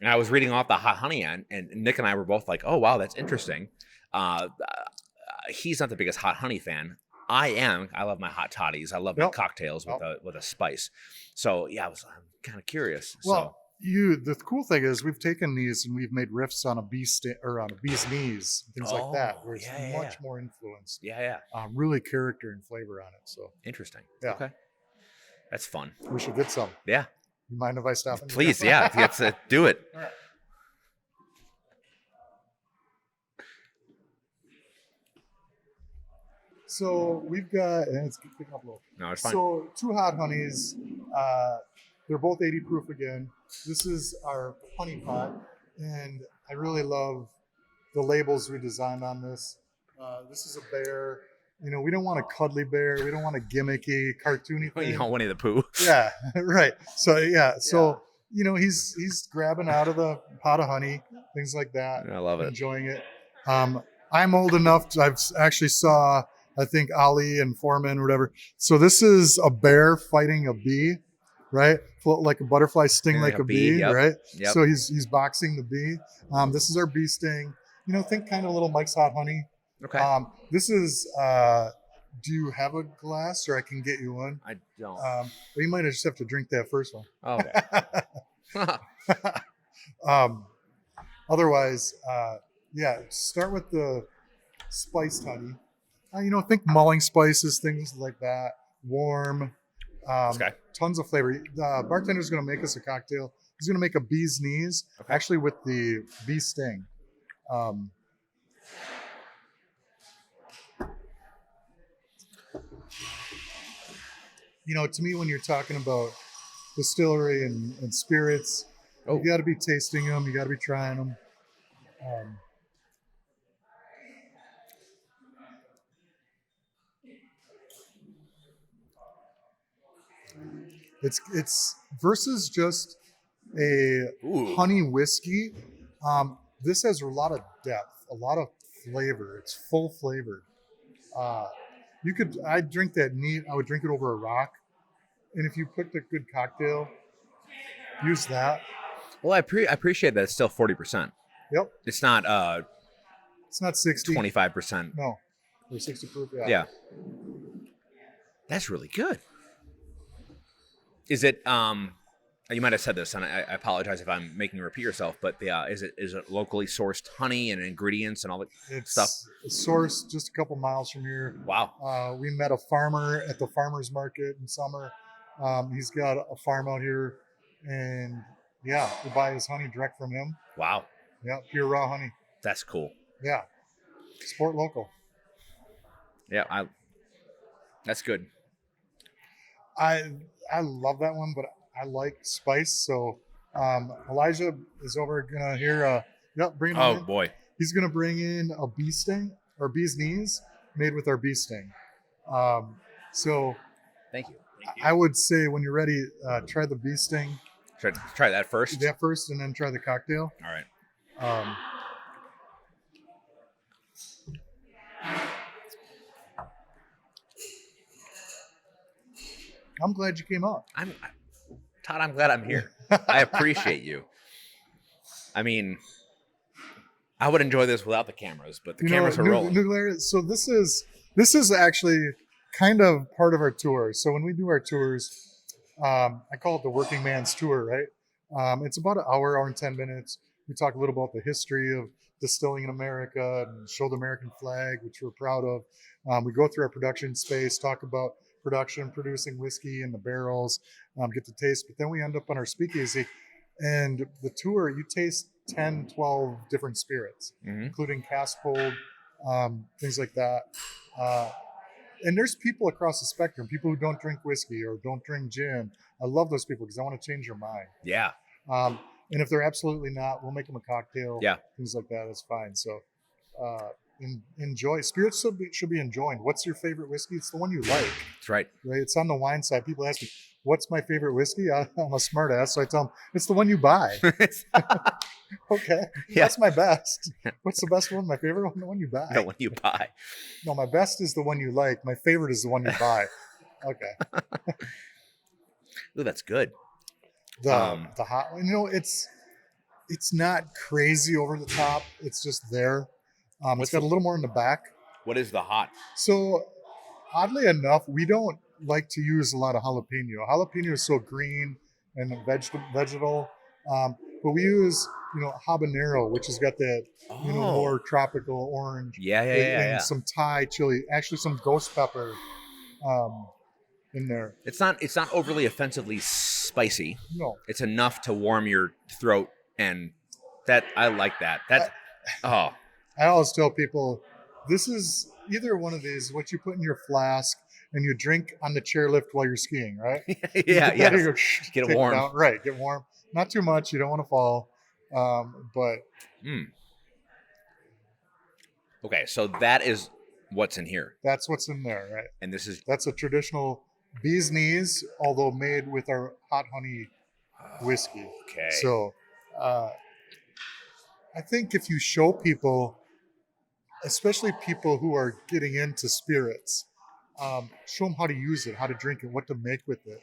and I was reading off the hot honey and Nick and I were both like, "Oh wow, that's interesting." He's not the biggest hot honey fan. I am. I love my hot toddies. I love my cocktails with a spice. So yeah, I'm kind of curious. Well, the cool thing is we've taken these and we've made riffs on a bee's knees, things like that, where it's much more influenced. Yeah. Really character and flavor on it. So interesting. Yeah. Okay. That's fun. We should get some. Yeah. You mind if I stop? Please, yeah. Let's do it. All right. So we've got, and it's picking up a little. No, it's fine. So 2 hot honeys. They're both 80 proof again. This is our honey pot, and I really love the labels we designed on this. This is a bear. We don't want a cuddly bear. We don't want a gimmicky, cartoony thing. You don't Winnie the Pooh. Yeah, right. So he's grabbing out of the pot of honey, things like that. I love it. Enjoying it. I'm old enough. I've actually saw, I think, Ali and Foreman or whatever. So this is a bear fighting a bee, right? Float like a butterfly, sting like a bee, yep. right? Yep. So he's boxing the bee. This is our bee sting. Think kind of little Mike's Hot Honey. Okay. This is, do you have a glass or I can get you one? I don't. Well, you might just have to drink that first one. Okay. Otherwise, start with the spiced honey. Think mulling spices, things like that. Warm, Okay. tons of flavor. The bartender's going to make us a cocktail. He's going to make a bee's knees, Okay. actually with the bee sting. To me, when you're talking about distillery and spirits, you got to be tasting them. You got to be trying them. It's versus just a honey whiskey. This has a lot of depth, a lot of flavor. It's full flavored. I'd drink that neat. I would drink it over a rock. And if you picked a good cocktail, use that. Well, I appreciate that it's still 40%. Yep. It's not it's not 60. 25%. No. Or 60 proof, Yeah. That's really good. Is it you might have said this, and I apologize if I'm making you repeat yourself, but is it locally sourced honey and ingredients and all that stuff? It's sourced just a couple miles from here. Wow. We met a farmer at the farmer's market in summer. He's got a farm out here, and we buy his honey direct from him. Wow. Yeah, pure raw honey. That's cool. Yeah. Support local. Yeah, that's good. I love that one, but I like spice. So Elijah is over gonna hear. Bring it in. Oh boy, he's gonna bring in a bee sting or bee's knees made with our bee sting. So thank you. I would say when you're ready, try the bee sting. Try that first. That first, and then try the cocktail. All right. I'm glad you came up. Todd, I'm glad I'm here. I appreciate you. I mean, I would enjoy this without the cameras, but the cameras are rolling. Glarus, so this is actually kind of part of our tour. So when we do our tours, I call it the working man's tour, right? It's about an hour and 10 minutes. We talk a little about the history of distilling in America and show the American flag, which we're proud of. We go through our production space, talk about production, producing whiskey in the barrels, get to taste. But then we end up on our speakeasy, and the tour, you taste 10, 12 different spirits, including cask cold, things like that. And there's people across the spectrum, people who don't drink whiskey or don't drink gin. I love those people because I want to change their mind. Yeah. And if they're absolutely not, we'll make them a cocktail. Yeah. Things like that. That's fine. So enjoy. Spirits should be enjoyed. What's your favorite whiskey? It's the one you like. That's right. Right. It's on the wine side. People ask me, what's my favorite whiskey? I'm a smart ass. So I tell them, it's the one you buy. Okay. Yeah. That's my best. What's the best one? My favorite one? The one you buy. The one you buy. No, my best is the one you like. My favorite is the one you buy. Okay. Ooh, that's good. The hot one, it's not crazy over the top. It's just there. It's got a little more in the back. What is the hot? So oddly enough, we don't like to use a lot of jalapeno. Jalapeno is so green and vegetal. But we use, habanero, which has got that, more tropical orange. Yeah. And some Thai chili, actually some ghost pepper in there. It's not overly offensively spicy. No. It's enough to warm your throat, and that I like that. I always tell people, this is either one of these, what you put in your flask and you drink on the chairlift while you're skiing, right? Yeah. Get it warm. Right, get warm. Not too much. You don't want to fall. But. Okay, so that is what's in here. That's what's in there, right? And that's a traditional bee's knees, although made with our hot honey whiskey. Okay. So I think if you show people, especially people who are getting into spirits, show them how to use it, how to drink it, what to make with it.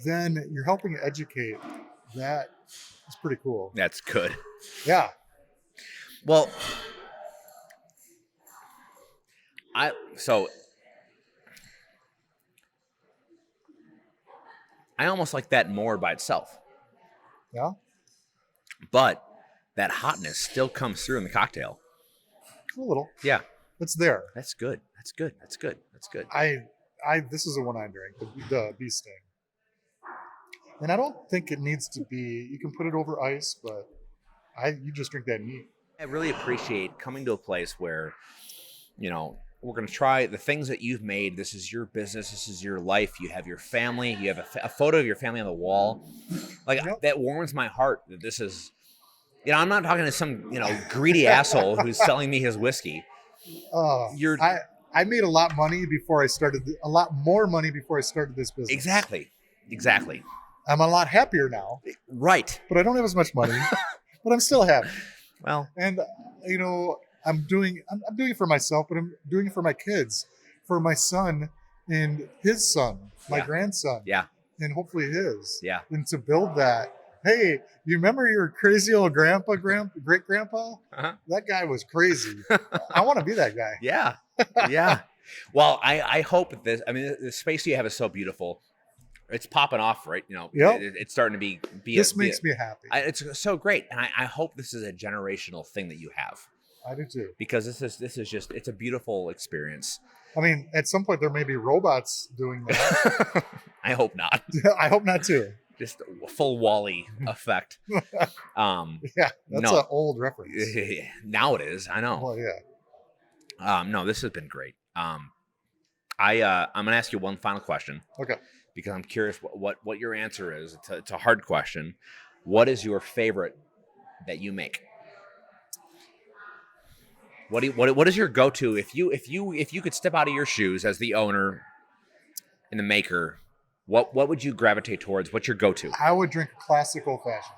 then you're helping educate. That is pretty cool. That's good. Yeah. Well, I almost like that more by itself. Yeah. But that hotness still comes through in the cocktail. A little. Yeah. It's there. That's good. That's good. That's good. That's good. This is the one I drink, the bee sting. And I don't think it needs to be, you can put it over ice, but you just drink that neat. I really appreciate coming to a place where, you know, we're going to try the things that you've made. This is your business. This is your life. You have your family. You have a photo of your family on the wall. Like, Yep. that warms my heart that this is, you know, I'm not talking to some, you know, greedy asshole who's selling me his whiskey. I made a lot more money before I started this business. Exactly. I'm a lot happier now. Right. But I don't have as much money, but I'm still happy. Well, and you know, I'm doing it for myself, but I'm doing it for my kids, for my son and his son, my grandson. Yeah. And hopefully his. Yeah. And to build that. Hey, you remember your crazy old great grandpa? Uh-huh. That guy was crazy. I want to be that guy. Yeah. Yeah. Well, I hope that this, I mean, the space you have is so beautiful. It's popping off, right? You know, Yep. It's starting to be this makes me happy. It's so great. And I hope this is a generational thing that you have. I do too. Because this is just, it's a beautiful experience. I mean, at some point there may be robots doing that. I hope not. I hope not too. Just a full Wall-E effect. Yeah, that's an old reference. Now it is. I know. Well, yeah. No, this has been great. I'm gonna ask you one final question. Okay. Because I'm curious what your answer is. It's a hard question. What is your favorite that you make? What is your go-to if you could step out of your shoes as the owner and the maker? What would you gravitate towards? What's your go-to? I would drink a classic old fashioned.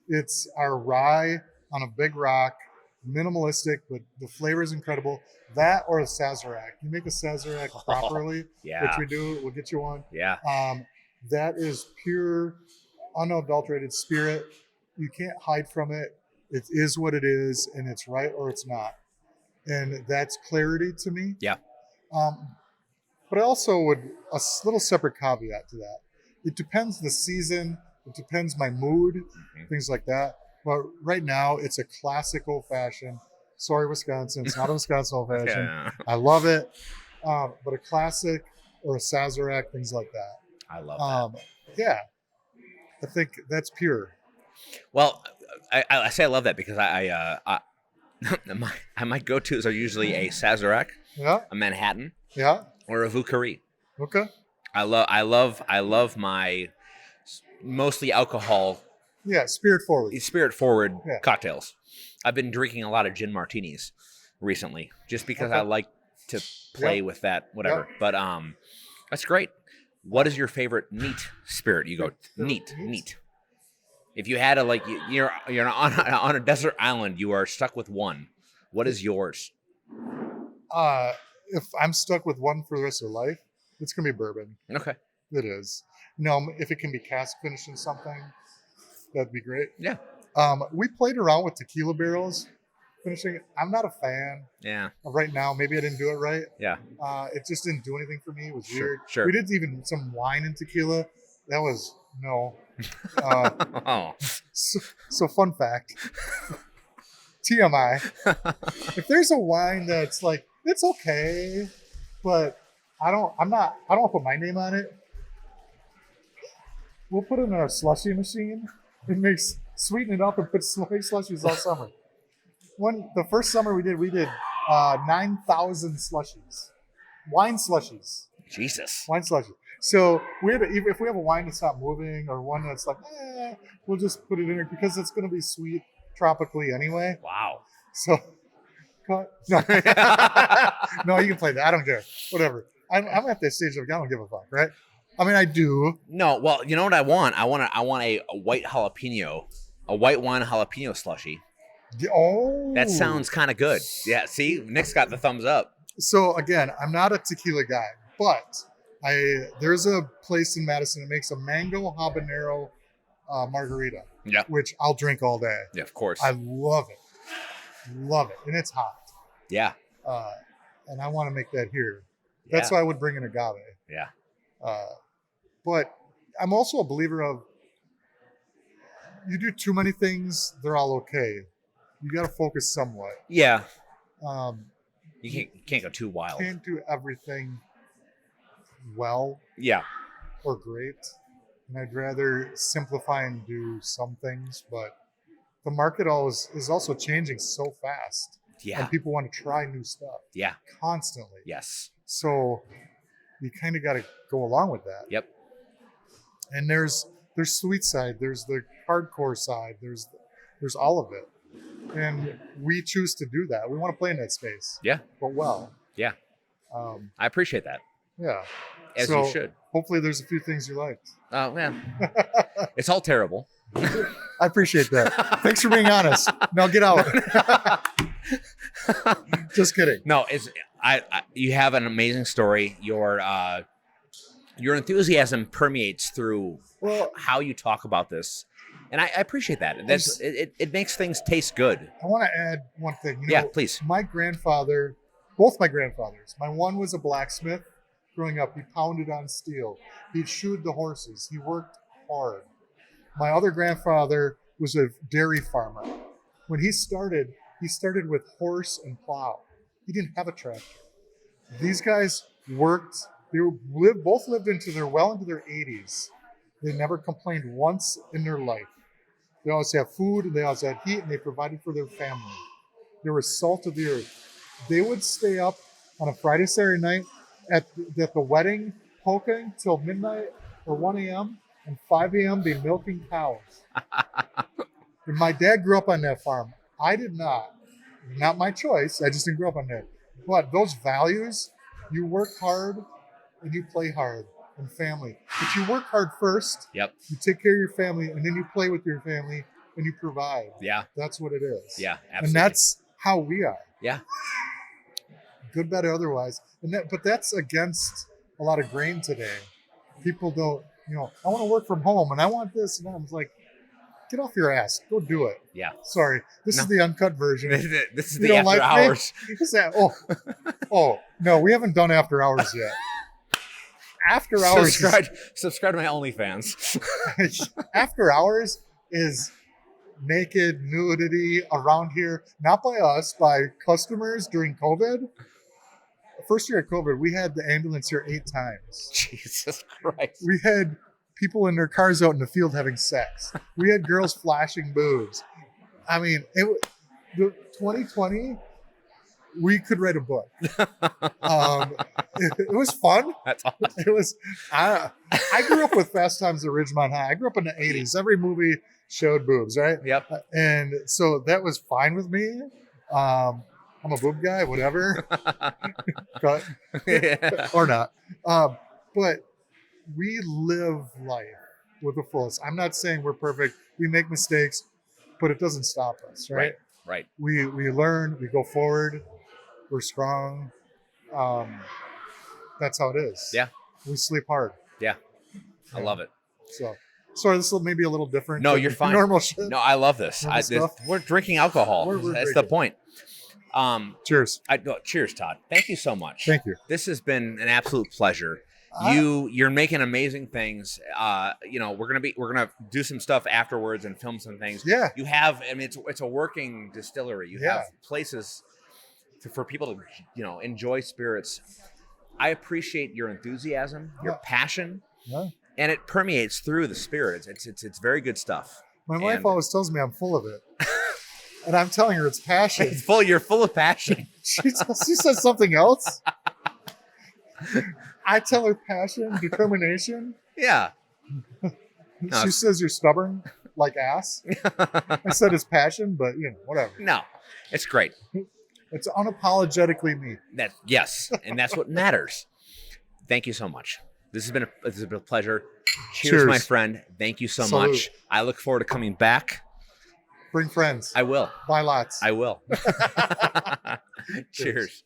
It's our rye on a big rock, minimalistic, but the flavor is incredible. That or a Sazerac. You make a Sazerac properly, which we do. We'll get you one. Yeah. That is pure, unadulterated spirit. You can't hide from it. It is what it is, and it's right or it's not. And that's clarity to me. Yeah. But I also would, a little separate caveat to that. It depends the season. It depends my mood, things like that. But right now, it's a classic old-fashioned. Sorry, Wisconsin. It's not a Wisconsin old-fashioned. Yeah. I love it. But a classic or a Sazerac, things like that. I love that. Yeah. I think that's pure. Well, I say I love that because my go-tos are usually a Sazerac, a Manhattan, or a Vukari. Okay. I love my mostly alcohol. Yeah, spirit forward cocktails. I've been drinking a lot of gin martinis recently, just because I like to play with that, whatever. But that's great. What is your favorite neat spirit? You go neat. If you had you're on a desert island, you are stuck with one. What is yours? If I'm stuck with one for the rest of life, it's gonna be bourbon. Okay. It is. No, if it can be cask finished in something, that'd be great. Yeah. We played around with tequila barrels finishing it. I'm not a fan. Yeah. Right now, maybe I didn't do it right. Yeah. It just didn't do anything for me. It was weird. Sure. We did even some wine and tequila. That was no. So fun fact. TMI. If there's a wine that's like, it's okay, but I don't want to put my name on it. We'll put it in our slushy machine. Sweeten it up and put slushies all summer. The first summer we did 9,000 slushies, wine slushies. Jesus. Wine slushies. So if we have a wine that's not moving or one that's like, we'll just put it in there because it's going to be sweet tropically anyway. Wow. So, no, no, you can play that. I don't care. Whatever. I'm at that stage of I don't give a fuck, right? I mean, I do. No, well, you know what I want? I want a white jalapeno, a white wine jalapeno slushy. Oh, that sounds kind of good. Yeah, see, Nick's got the thumbs up. So again, I'm not a tequila guy, but There's a place in Madison that makes a mango habanero margarita, Yeah. which I'll drink all day. Yeah, of course. I love it, and it's hot. Yeah. And I want to make that here. That's why I would bring an agave. Yeah. But I'm also a believer of, you do too many things, they're all okay. You got to focus somewhat. Yeah. You can't go too wild. Can't do everything well. Yeah. Or great. And I'd rather simplify and do some things, but the market is also changing so fast. Yeah. And people want to try new stuff. Yeah. Constantly. Yes. So you kind of got to go along with that. Yep. And there's sweet side, there's the hardcore side, there's all of it. And we choose to do that. We want to play in that space. Yeah. But well. Yeah. I appreciate that. Yeah. As you should. Hopefully there's a few things you liked. Oh, man. It's all terrible. I appreciate that. Thanks for being honest. Now get out. Just kidding. No, you have an amazing story. Your enthusiasm permeates through how you talk about this. And I appreciate that. It makes things taste good. I want to add one thing. Please. My grandfather, both my grandfathers, my one was a blacksmith growing up. He pounded on steel. He'd shoot the horses. He worked hard. My other grandfather was a dairy farmer. When he started with horse and plow. He didn't have a tractor. These guys worked. Both lived into their 80s. They never complained once in their life. They always had food, and they always had heat, and they provided for their family. They were salt of the earth. They would stay up on a Friday, Saturday night at the wedding, polking till midnight or 1 a.m., and 5 a.m. be milking cows. And my dad grew up on that farm. I did not. Not my choice. I just didn't grow up on that. But those values, you work hard and you play hard and family. But you work hard first. Yep. You take care of your family, and then you play with your family and you provide. Yeah. That's what it is. Yeah, absolutely. And that's how we are. Yeah. Good, bad, or otherwise. But that's against a lot of grain today. People don't, I want to work from home and I want this and that. I'm like, get off your ass. Go do it. Yeah. Sorry. This is the uncut version. This is the after hours. What's that? Oh, no, we haven't done after hours yet. After hours. Subscribe to my OnlyFans. After hours is naked nudity around here. Not by us, by customers during COVID. First year of COVID, we had the ambulance here 8 times. Jesus Christ. We had people in their cars out in the field having sex. We had girls flashing boobs. I mean, the 2020, we could write a book. It was fun. That's awesome. It was. I grew up with Fast Times at Ridgemont High. I grew up in the 80s. Every movie showed boobs, right? Yep. And so that was fine with me. I'm a boob guy, whatever. Or not. But we live life with the fullest. I'm not saying we're perfect. We make mistakes, but it doesn't stop us, right? Right. We learn, we go forward, we're strong. That's how it is. Yeah. We sleep hard. Yeah. I love it. So, sorry, this will maybe a little different. No, you're fine. Normal shit. No, I love this. We're drinking alcohol. That's the point. Cheers. Cheers, Todd. Thank you so much. Thank you. This has been an absolute pleasure. You're making amazing things. We're gonna do some stuff afterwards and film some things. Yeah. You have, it's a working distillery. You have places for people to enjoy spirits. I appreciate your enthusiasm, your passion, and it permeates through the spirits. It's very good stuff. My wife always tells me I'm full of it. And I'm telling her it's passion. You're full of passion. She says something else. I tell her passion, determination. Yeah. She says you're stubborn, like ass. I said it's passion, but whatever. No, it's great. It's unapologetically me. Yes, and that's what matters. Thank you so much. This has been a pleasure. Cheers, my friend. Thank you so much. I look forward to coming back. Bring friends. I will. Buy lots. I will. Cheers.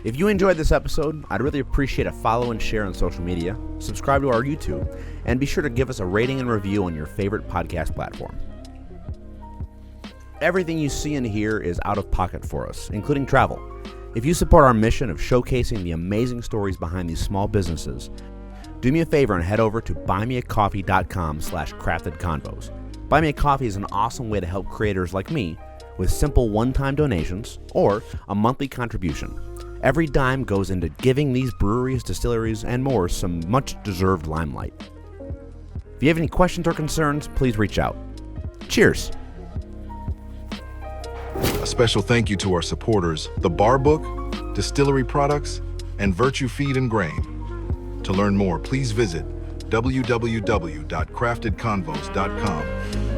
If you enjoyed this episode, I'd really appreciate a follow and share on social media, subscribe to our YouTube, and be sure to give us a rating and review on your favorite podcast platform. Everything you see and hear is out of pocket for us, including travel. If you support our mission of showcasing the amazing stories behind these small businesses, do me a favor and head over to buymeacoffee.com/craftedconvos. Buy Me a Coffee is an awesome way to help creators like me with simple one-time donations or a monthly contribution. Every dime goes into giving these breweries, distilleries, and more some much-deserved limelight. If you have any questions or concerns, please reach out. Cheers! A special thank you to our supporters, The Bar Book, Distillery Products, and Virtue Feed and Grain. To learn more, please visit www.craftedconvos.com.